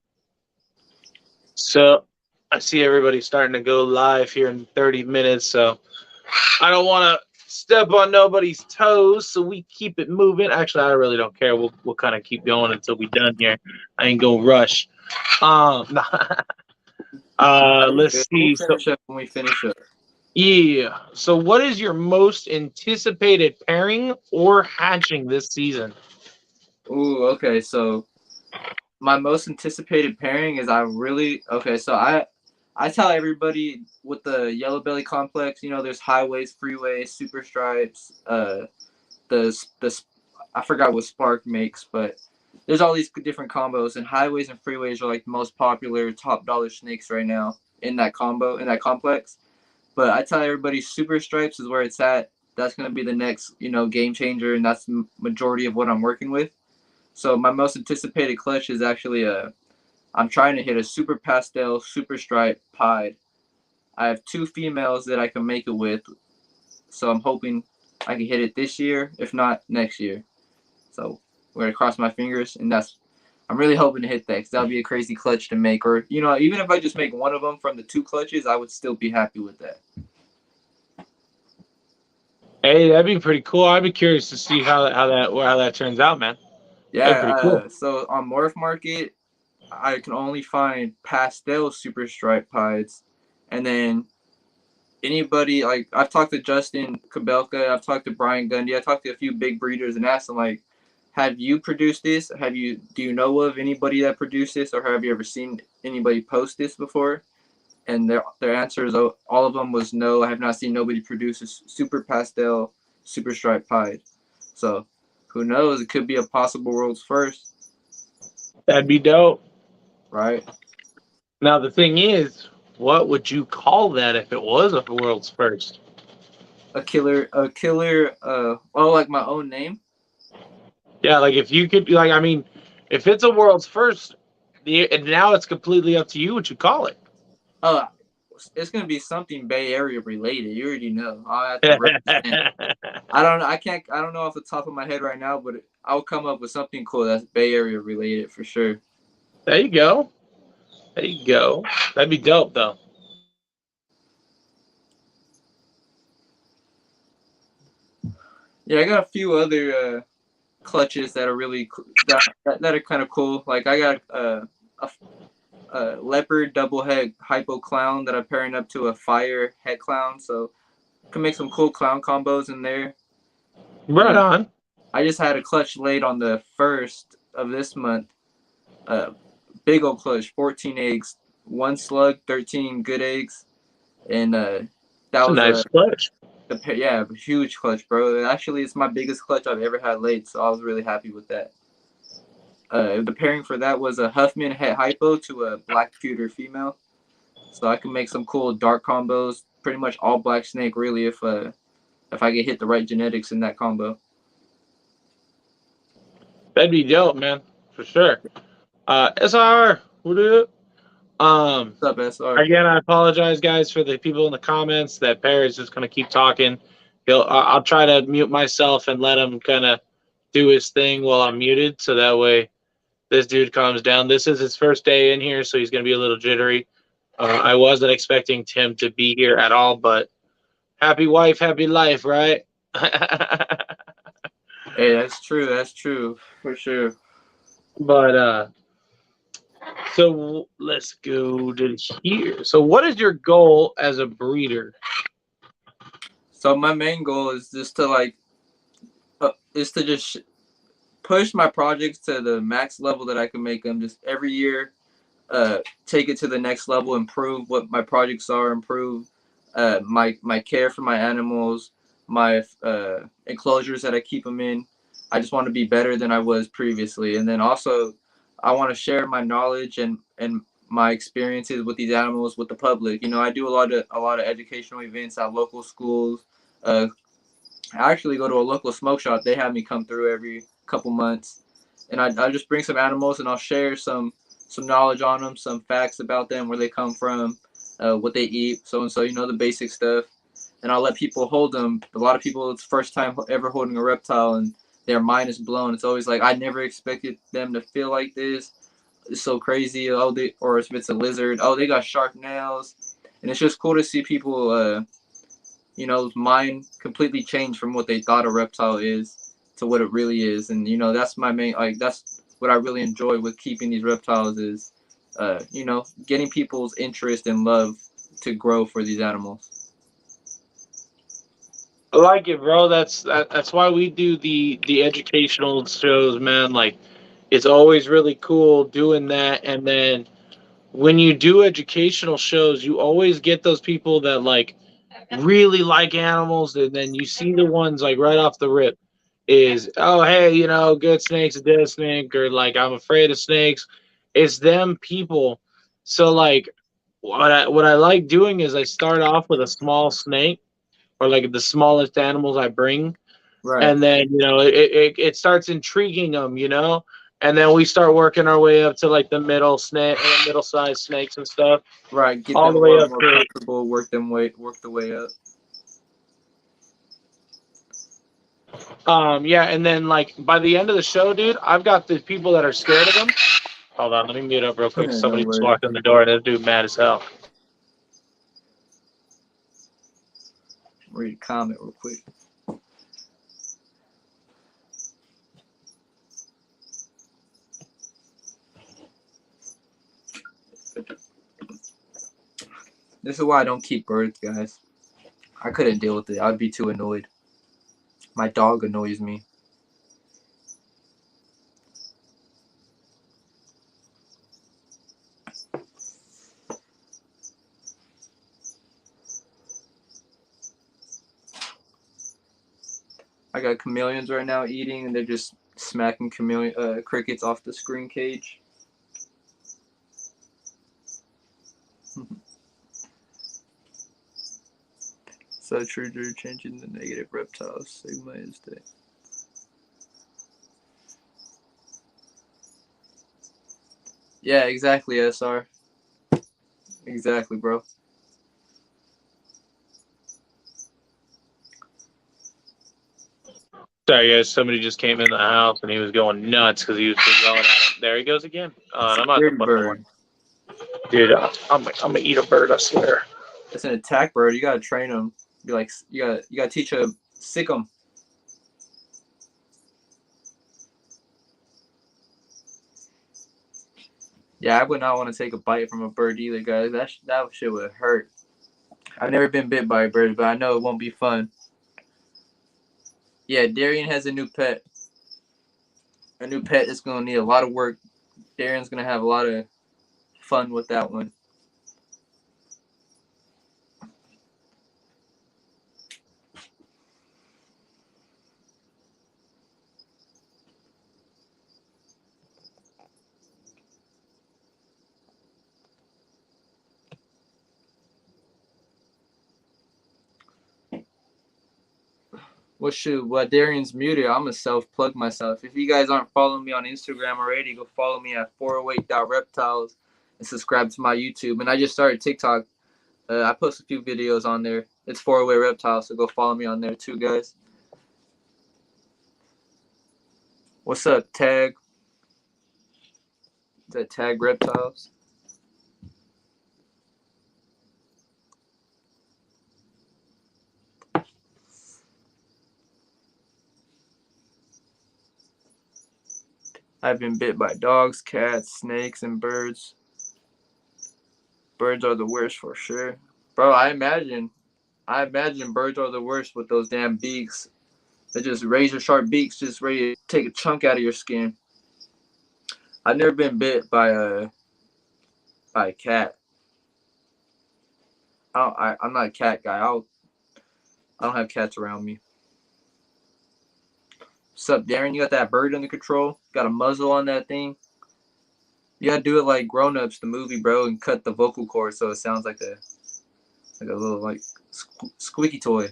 Speaker 1: so I see everybody starting to go live here in 30 minutes. So I don't want to step on nobody's toes, so we keep it moving. Actually, I really don't care. We'll kind of keep going until we done here. I ain't gonna rush. Let's
Speaker 2: We'll
Speaker 1: see. So
Speaker 2: finish up when we finish up.
Speaker 1: yeah. So what is your most anticipated pairing or hatching this season?
Speaker 2: Ooh, okay. So my most anticipated pairing is So I tell everybody with the yellow belly complex. There's highways, freeways, super stripes. The I forgot what Spark makes, but there's all these different combos, and highways and freeways are like the most popular top dollar snakes right now in that complex. But I tell everybody, super stripes is where it's at. That's gonna be the next game changer, and that's the majority of what I'm working with. So my most anticipated clutch is actually I'm trying to hit a super pastel, super stripe pied. I have two females that I can make it with, so I'm hoping I can hit it this year, if not next year. So we're gonna cross my fingers, and I'm really hoping to hit that because that'll be a crazy clutch to make. Or even if I just make one of them from the two clutches, I would still be happy with that.
Speaker 1: Hey, that'd be pretty cool. I'd be curious to see how that turns out, man. That'd be
Speaker 2: Yeah.
Speaker 1: pretty cool.
Speaker 2: So on Morph Market, I can only find pastel super stripe pieds, and then anybody like I've talked to Justin Kabelka, I've talked to Brian Gundy, I've talked to a few big breeders and asked them like, have you produced this? Do you know of anybody that produced this, or have you ever seen anybody post this before? And their answers, all of them was no. I have not seen nobody produce a super pastel, super striped pied. So who knows? It could be a possible world's first,
Speaker 1: That'd be dope.
Speaker 2: right?
Speaker 1: Now the thing is, what would you call that if it was a world's first?
Speaker 2: A killer. Oh, like my own name.
Speaker 1: Yeah, like if you could, like I mean, if it's a world's first, and now it's completely up to you what you call it.
Speaker 2: Oh, it's gonna be something Bay Area related. You already know. I'll have to represent. I don't know. I don't know off the top of my head right now, but I'll come up with something cool that's Bay Area related for sure.
Speaker 1: There you go. There you go. That'd be dope, though.
Speaker 2: Yeah, I got a few other clutches that are really that are kind of cool. Like I got a leopard double head hypo clown that I'm pairing up to a fire head clown, so can make some cool clown combos in there.
Speaker 1: Right on.
Speaker 2: I just had a clutch laid on the 1st of this month. Big old clutch, 14 eggs, 1 slug, 13 good eggs, and that
Speaker 1: It's a
Speaker 2: was
Speaker 1: nice clutch.
Speaker 2: a huge clutch, bro. Actually, it's my biggest clutch I've ever had laid, so I was really happy with that. The pairing for that was a Huffman het hypo to a black pewter female, so I can make some cool dark combos. Pretty much all black snake, really, if I get hit the right genetics in that combo.
Speaker 1: That'd be dope, man, for sure. SR, what up?
Speaker 2: What's up, SR?
Speaker 1: Again, I apologize, guys, for the people in the comments that Parrot's just gonna keep talking. I'll try to mute myself and let him kind of do his thing while I'm muted, so that way this dude calms down. This is his first day in here, so he's gonna be a little jittery. I wasn't expecting Tim to be here at all, but happy wife, happy life, right?
Speaker 2: Hey, that's true. That's true for sure.
Speaker 1: But so let's go to here. So, what is your goal as a breeder?
Speaker 2: So my main goal is just to just push my projects to the max level that I can make them. Just every year, take it to the next level, improve what my projects are, improve my care for my animals, my enclosures that I keep them in. I just want to be better than I was previously, and then also I want to share my knowledge and my experiences with these animals with the public. You know, I do a lot of educational events at local schools. Uh, I actually go to a local smoke shop. They have me come through every couple months, and I just bring some animals and I'll share some knowledge on them, some facts about them, where they come from, what they eat, so and so. You know, the basic stuff, and I'll let people hold them. A lot of people, it's first time ever holding a reptile, and their mind is blown. It's always like I never expected them to feel like this. It's so crazy. Or if it's a lizard, oh, they got sharp nails, and it's just cool to see people. You know, mind completely changed from what they thought a reptile is to what it really is. And, you know, that's my main, like, that's what I really enjoy with keeping these reptiles is, you know, getting people's interest and love to grow for these animals.
Speaker 1: I like it, bro. That's why we do the educational shows, man. Like, it's always really cool doing that. And then when you do educational shows, you always get those people that like really like animals, and then you see the ones like right off the rip is, oh hey, you know, good snake's a dead snake, or like I'm afraid of snakes. It's them people. So like what I like doing is I start off with a small snake or like the smallest animals I bring,
Speaker 2: Right.
Speaker 1: and then you know it starts intriguing them, you know, and then we start working our way up to like the middle sized snakes and stuff,
Speaker 2: Right. Get
Speaker 1: all
Speaker 2: them
Speaker 1: the
Speaker 2: a
Speaker 1: way
Speaker 2: little
Speaker 1: up
Speaker 2: more
Speaker 1: to
Speaker 2: comfortable, work the way up.
Speaker 1: yeah, and then like by the end of the show, dude, I've got the people that are scared of them. Hold on, let me mute up real quick.
Speaker 2: No
Speaker 1: Somebody just
Speaker 2: worries.
Speaker 1: walked in the door and that dude mad as hell.
Speaker 2: Read a comment real quick. This is why I don't keep birds, guys. I couldn't deal with it. I'd be too annoyed. My dog annoys me. I got chameleons right now eating, and they're just smacking crickets off the screen cage. So true, Drew. Changing the negative reptiles. Sigma is the. Yeah, exactly, SR. Exactly, bro.
Speaker 1: Sorry, guys. Somebody just came in the house and he was going nuts because he was yelling at him. There he goes again. And I'm not the
Speaker 2: Security
Speaker 1: one.
Speaker 2: bird.
Speaker 1: Dude, I'm gonna eat a bird. I swear.
Speaker 2: It's an attack bird. You gotta train them. Be like, you gotta teach them, sick them. Yeah, I would not want to take a bite from a bird either, guys. That shit would hurt. I've never been bit by a bird, but I know it won't be fun. Yeah, Darian has a new pet. A new pet that's gonna need a lot of work. Darian's gonna have a lot of fun with that one. Well, shoot, while Darian's muted, I'm gonna self-plug myself. If you guys aren't following me on Instagram already, go follow me at 408.reptiles and subscribe to my YouTube. And I just started TikTok. I post a few videos on there. It's 408 Reptiles, so go follow me on there too, guys. What's up, Tag? Is that Tag Reptiles? I've been bit by dogs, cats, snakes, and birds. Birds are the worst for sure. Bro, I imagine birds are the worst with those damn beaks. They're just razor sharp beaks, just ready to take a chunk out of your skin. I've never been bit by a cat. I'm not a cat guy. I don't have cats around me. What's up, Darren? You got that bird under control? Got a muzzle on that thing? You gotta do it like Grown Ups, the movie, bro, and cut the vocal cord so it sounds like a little like squeaky toy.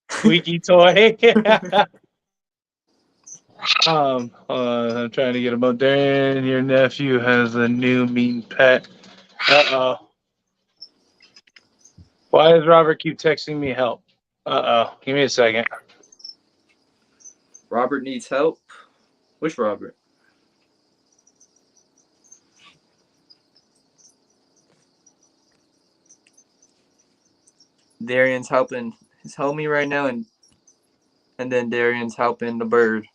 Speaker 1: Squeaky toy. I'm trying to get him up. Darren, your nephew has a new mean pet. Uh-oh. Why does Robert keep texting me help? Uh-oh. Give me a second.
Speaker 2: Robert needs help? Which Robert? Darian's helping his homie right now, and then Darian's helping the bird.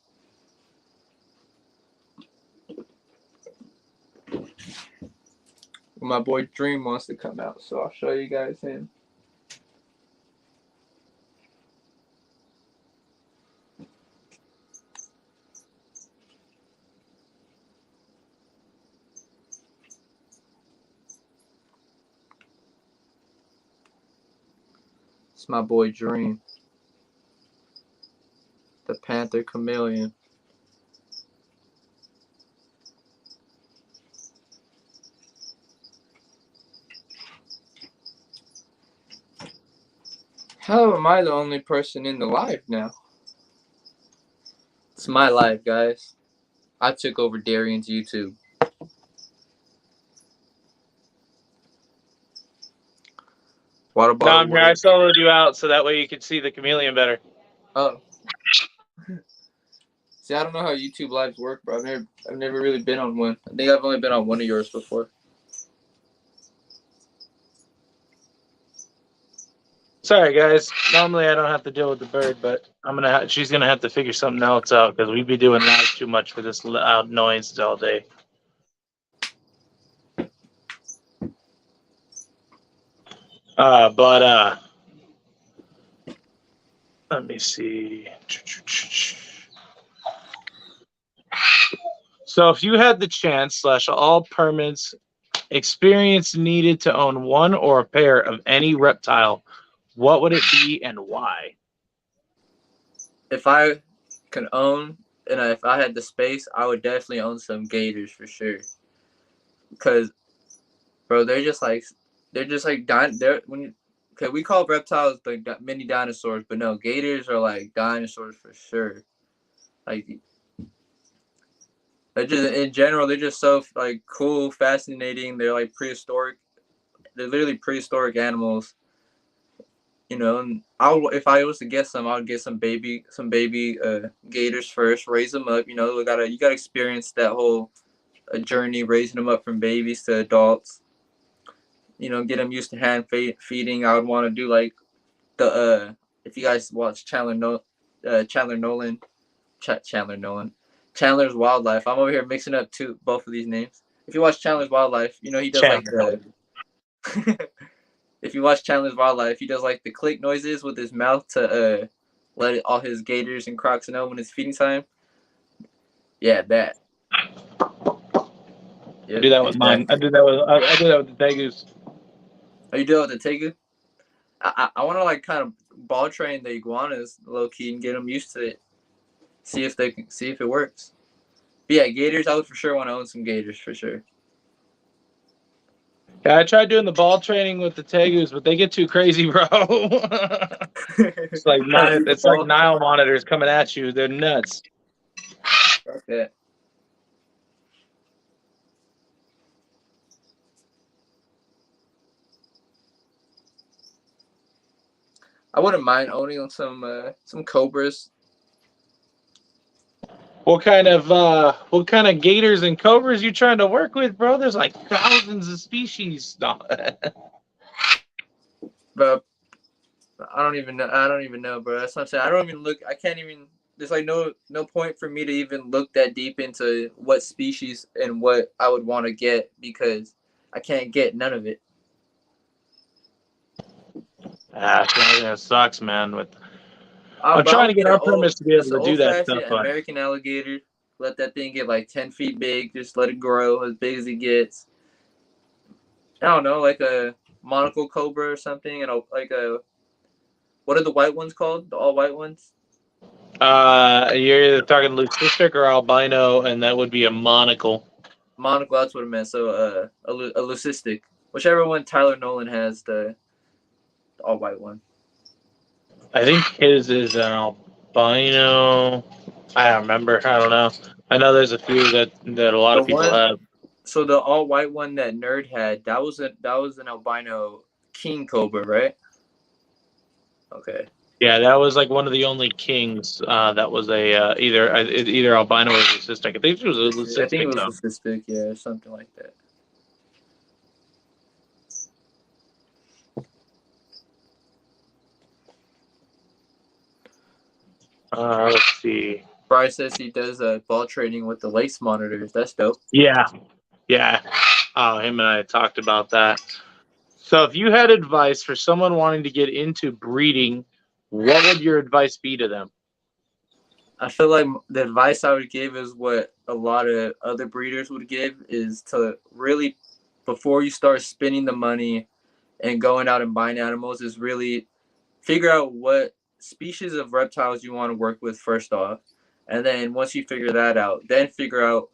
Speaker 2: My boy Dream wants to come out, so I'll show you guys him. It's my boy Dream, the Panther Chameleon. How am I the only person in the live now? It's my life, guys. I took over Darian's YouTube. Water
Speaker 1: No,
Speaker 2: bottle.
Speaker 1: I'm here. I soloed you out so that way you can see the chameleon better.
Speaker 2: Oh. See, I don't know how YouTube lives work, bro. I've never really been on one. I think I've only been on one of yours before.
Speaker 1: Sorry, guys. Normally I don't have to deal with the bird, but she's gonna have to figure something else out because we'd be doing live too much for this loud noise all day. Let me see. So if you had the chance / all permits, experience needed to own one or a pair of any reptile, what would it be and why?
Speaker 2: If I could own, and if I had the space, I would definitely own some gators for sure. Because, bro, they're just like okay, we call reptiles like mini dinosaurs, but no, gators are like dinosaurs for sure. Like, they're just in general, they're just so like cool, fascinating. They're like prehistoric. They're literally prehistoric animals. you know, and if I was to get some, I would get some baby gators first, raise them up. You know, you gotta experience that whole journey, raising them up from babies to adults. You know, get them used to hand feeding. I would want to do like the if you guys watch Chandler Nolan, Chandler's Wildlife. I'm over here mixing up both of these names. If you watch Chandler's Wildlife, you know he does like
Speaker 1: Chandler.
Speaker 2: the. If you watch Chandler's Wildlife, he does like the click noises with his mouth to let all his gators and crocs know when it's feeding time. Yeah, that.
Speaker 1: I do that with mine. I do that with the tegus.
Speaker 2: Oh, you do it with the tegu? I want to like kind of ball train the iguanas low key and get them used to it. See if it works. But yeah, gators. I would for sure want to own some gators for sure.
Speaker 1: Yeah, I tried doing the ball training with the tegus, but they get too crazy, bro. It's like Nile monitors coming at you. They're nuts.
Speaker 2: Okay. I wouldn't mind owning some cobras.
Speaker 1: What kind of gators and cobras you trying to work with, bro? There's like thousands of species. No.
Speaker 2: But I don't even know, bro. That's what I'm saying. I don't even look. I can't even. There's like no point for me to even look that deep into what species and what I would want to get because I can't get none of it.
Speaker 1: That sucks, man. I'm trying to get our permits to be able to do that stuff. But
Speaker 2: American alligator. Let that thing get like 10 feet big. Just let it grow as big as it gets. I don't know, like a monocle cobra or something, and what are the white ones called? The all white ones?
Speaker 1: you're either talking leucistic or albino, and that would be a monocle.
Speaker 2: Monocle, that's what it meant. So a leucistic, whichever one Tyler Nolan has, the all white one.
Speaker 1: I think his is an albino. I don't remember. I don't know. I know there's a few that a lot of people have.
Speaker 2: So the all white one that Nerd had, that was an albino king cobra, right? Okay.
Speaker 1: Yeah, that was like one of the only kings that was a either albino or leucistic. I think it was a leucistic.
Speaker 2: I think it was leucistic, yeah, or something like that.
Speaker 1: Let's see.
Speaker 2: Bryce says he does ball training with the lace monitors. That's dope.
Speaker 1: Yeah. Oh, him and I talked about that. So if you had advice for someone wanting to get into breeding, what would your advice be to them?
Speaker 2: I feel like the advice I would give is what a lot of other breeders would give is to really, before you start spending the money and going out and buying animals, is really figure out what species of reptiles you want to work with first off. And then once you figure that out, then figure out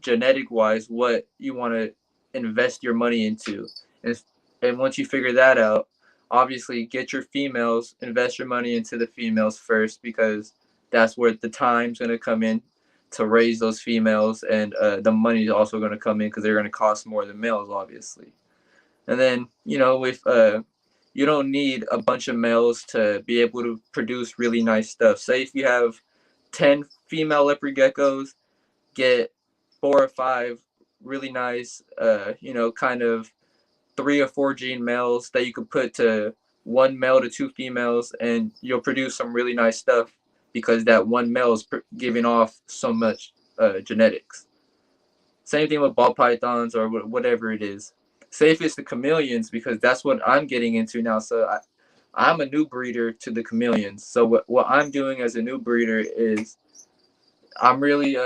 Speaker 2: genetic wise what you want to invest your money into. And once you figure that out, obviously get your females, invest your money into the females first because that's where the time's going to come in to raise those females, and the money is also going to come in because they're going to cost more than males, obviously. And then, you know, if you don't need a bunch of males to be able to produce really nice stuff. Say if you have 10 female leopard geckos, get 4 or 5 really nice, kind of 3 or 4 gene males that you could put to 1 male to 2 females, and you'll produce some really nice stuff because that 1 male is giving off so much genetics. Same thing with ball pythons or whatever it is. Say if it's the chameleons, because that's what I'm getting into now. So I'm a new breeder to the chameleons. So what I'm doing as a new breeder is I'm really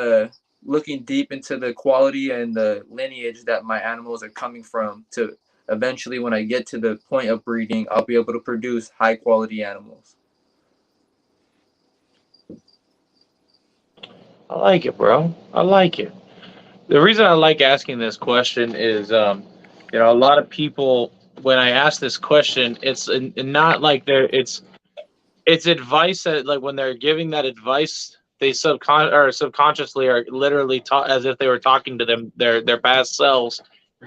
Speaker 2: looking deep into the quality and the lineage that my animals are coming from to eventually, when I get to the point of breeding, I'll be able to produce high quality animals.
Speaker 1: I like it, bro. I like it. The reason I like asking this question is, a lot of people, when I ask this question, it's not like it's advice that, like, when they're giving that advice, they subconsciously are literally taught as if they were talking to their past selves,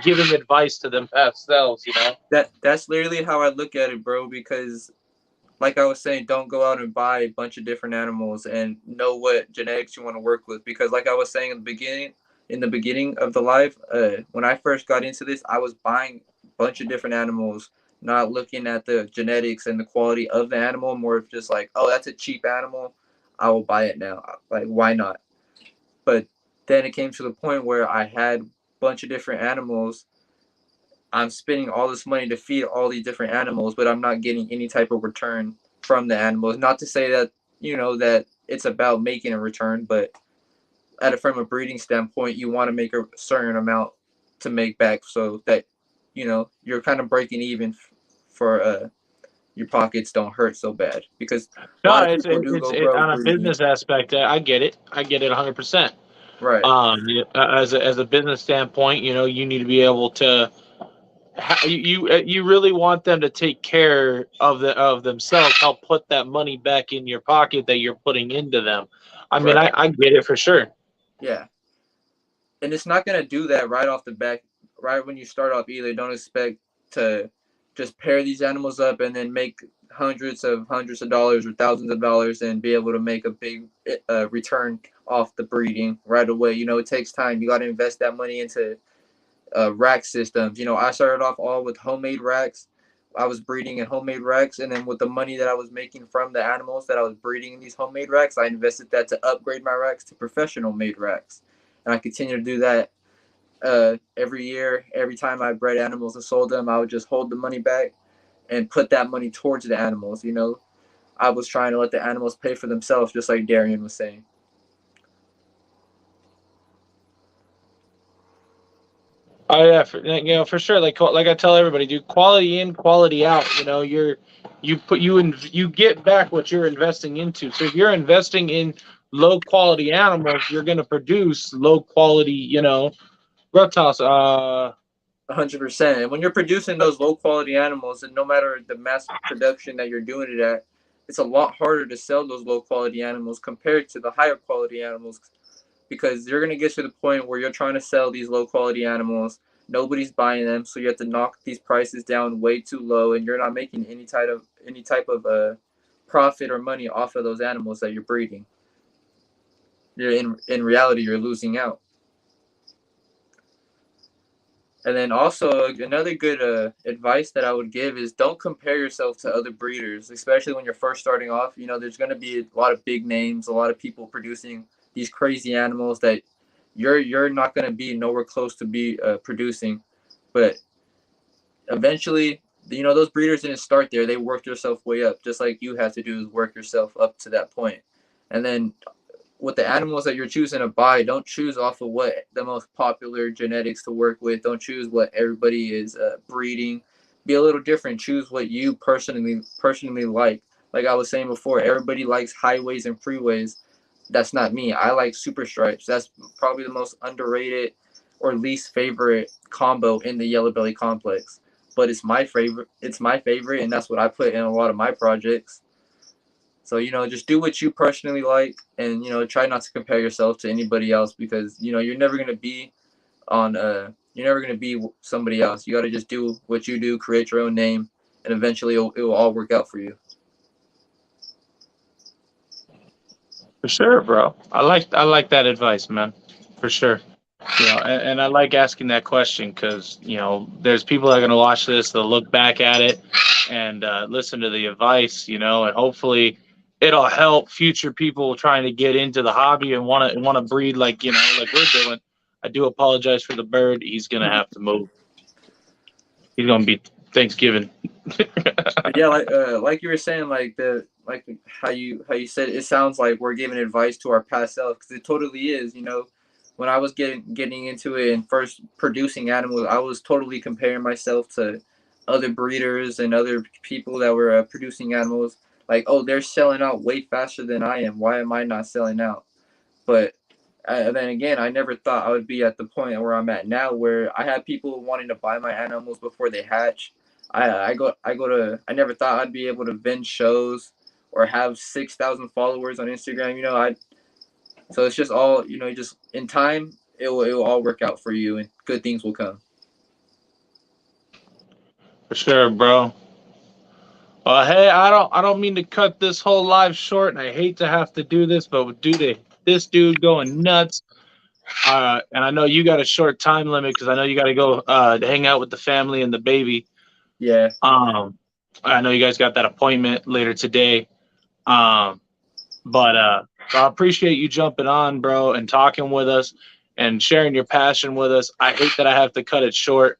Speaker 1: giving advice to them past selves.
Speaker 2: That's literally how I look at it, bro. Because like I was saying, don't go out and buy a bunch of different animals and know what genetics you want to work with, because like I was saying in the beginning of the life, when I first got into this, I was buying a bunch of different animals, not looking at the genetics and the quality of the animal, more of just like, oh, that's a cheap animal, I will buy it now. Like, why not? But then it came to the point where I had a bunch of different animals. I'm spending all this money to feed all these different animals, but I'm not getting any type of return from the animals. Not to say that, that it's about making a return, but from a breeding standpoint, you want to make a certain amount to make back, so that you're kind of breaking even for your pockets don't hurt so bad, because a
Speaker 1: No,
Speaker 2: lot of people do go broke
Speaker 1: on a
Speaker 2: breeding.
Speaker 1: business aspect. I get it. I get it 100%.
Speaker 2: Right,
Speaker 1: As a business standpoint, you need to be able to. You really want them to take care of themselves. Help put that money back in your pocket that you're putting into them. I mean,
Speaker 2: right,
Speaker 1: I get it for sure.
Speaker 2: yeah. And it's not gonna do that right off the bat, right when you start off either. Don't expect to just pair these animals up and then make hundreds of dollars or thousands of dollars and be able to make a big return off the breeding right away. It takes time. You got to invest that money into rack systems. I started off all with homemade racks. I was breeding in homemade racks, and then with the money that I was making from the animals that I was breeding in these homemade racks, I invested that to upgrade my racks to professional made racks. And I continue to do that every year. Every time I bred animals and sold them, I would just hold the money back and put that money towards the animals. I was trying to let the animals pay for themselves, just like Darian was saying.
Speaker 1: Oh yeah, for sure. Like I tell everybody, do quality in, quality out. You get back what you're investing into. So if you're investing in low quality animals, you're going to produce low quality, reptiles.
Speaker 2: 100%. And when you're producing those low quality animals, and no matter the mass production that you're doing it at, it's a lot harder to sell those low quality animals compared to the higher quality animals, because you're going to get to the point where you're trying to sell these low quality animals. Nobody's buying them, so you have to knock these prices down way too low, and you're not making any type of profit or money off of those animals that you're breeding. In reality, you're losing out. And then also another good advice that I would give is don't compare yourself to other breeders, especially when you're first starting off. There's going to be a lot of big names, a lot of people producing these crazy animals that you're not going to be nowhere close to be producing. But eventually, those breeders didn't start there. They worked themselves way up, just like you have to do is work yourself up to that point. And then with the animals that you're choosing to buy, don't choose off of what the most popular genetics to work with. Don't choose what everybody is breeding. Be a little different. Choose what you personally like. Like I was saying before, everybody likes highways and freeways. That's not me. I like super stripes. That's probably the most underrated or least favorite combo in the yellow belly complex. But it's my favorite. It's my favorite, and that's what I put in a lot of my projects. So, just do what you personally like, and, try not to compare yourself to anybody else, because, you're never going to be you're never going to be somebody else. You got to just do what you do, create your own name, and eventually it will all work out for you.
Speaker 1: For sure, bro. I like that advice, man. For sure. And I like asking that question because there's people that are gonna watch this, they'll look back at it and listen to the advice, and hopefully it'll help future people trying to get into the hobby and want to breed like we're doing. I do apologize for the bird. He's gonna have to move. He's gonna be Thanksgiving.
Speaker 2: But yeah, like you were saying, like how you said it sounds like we're giving advice to our past self, because it totally is. When I was getting into it and first producing animals, I was totally comparing myself to other breeders and other people that were producing animals. Like, oh, they're selling out way faster than I am. Why am I not selling out? But then again, I never thought I would be at the point where I'm at now, where I have people wanting to buy my animals before they hatch. I never thought I'd be able to vend shows or have 6,000 followers on Instagram. So it's just all, just in time, it will all work out for you, and good things will come.
Speaker 1: For sure, bro. Hey, I don't mean to cut this whole live short, and I hate to have to do this, but due to this dude going nuts, and I know you got a short time limit because I know you got to go to hang out with the family and the baby.
Speaker 2: Yeah.
Speaker 1: I know you guys got that appointment later today. But so I appreciate you jumping on, bro, and talking with us and sharing your passion with us. I hate that I have to cut it short.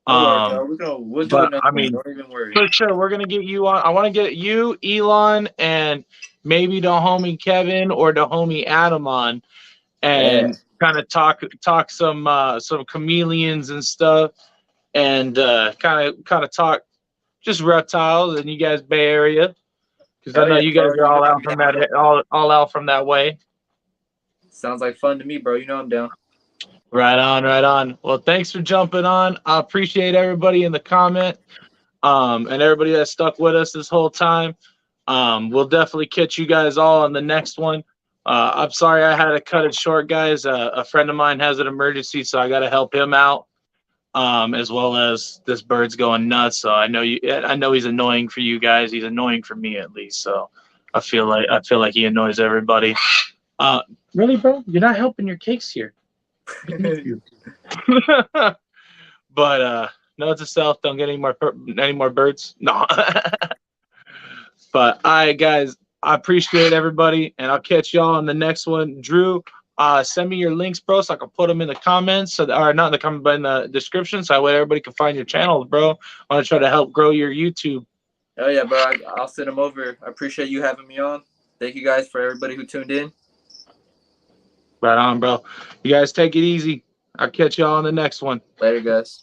Speaker 2: Don't worry, bro. We'll do
Speaker 1: But
Speaker 2: another
Speaker 1: I
Speaker 2: one.
Speaker 1: mean,
Speaker 2: Don't even worry.
Speaker 1: for sure, we're gonna get you on. I want to get you, Elon, and maybe the homie Kevin or the homie Adam on,
Speaker 2: Yeah.
Speaker 1: and kind of talk some chameleons and stuff, and kind of talk just reptiles and you guys Bay Area, because I
Speaker 2: Hell
Speaker 1: know
Speaker 2: yeah,
Speaker 1: you guys
Speaker 2: bro.
Speaker 1: are
Speaker 2: You know
Speaker 1: all
Speaker 2: I'm
Speaker 1: out from
Speaker 2: down,
Speaker 1: that
Speaker 2: bro.
Speaker 1: all out from that way.
Speaker 2: Sounds like fun to me, bro. You know I'm down.
Speaker 1: Right on, right on. Well, thanks for jumping on. I appreciate everybody in the comment, and everybody that stuck with us this whole time. We'll definitely catch you guys all on the next one. I'm sorry I had to cut it short, guys. A friend of mine has an emergency, so I got to help him out, as well as this bird's going nuts. So I know he's annoying for you guys. He's annoying for me at least. So I feel like he annoys everybody. Really, bro? You're not helping your cakes here. You. But note to self: don't get any more birds. No. But all right, guys, I appreciate everybody, and I'll catch y'all on the next one. Drew, send me your links, bro, so I can put them in the comments, or not in the comment, but in the description, so that way everybody can find your channels, bro. I want to try to help grow your YouTube.
Speaker 2: Hell yeah, bro. I'll send them over. I appreciate you having me on. Thank you guys for everybody who tuned in.
Speaker 1: Right on, bro. You guys take it easy. I'll catch y'all on the next one.
Speaker 2: Later, guys.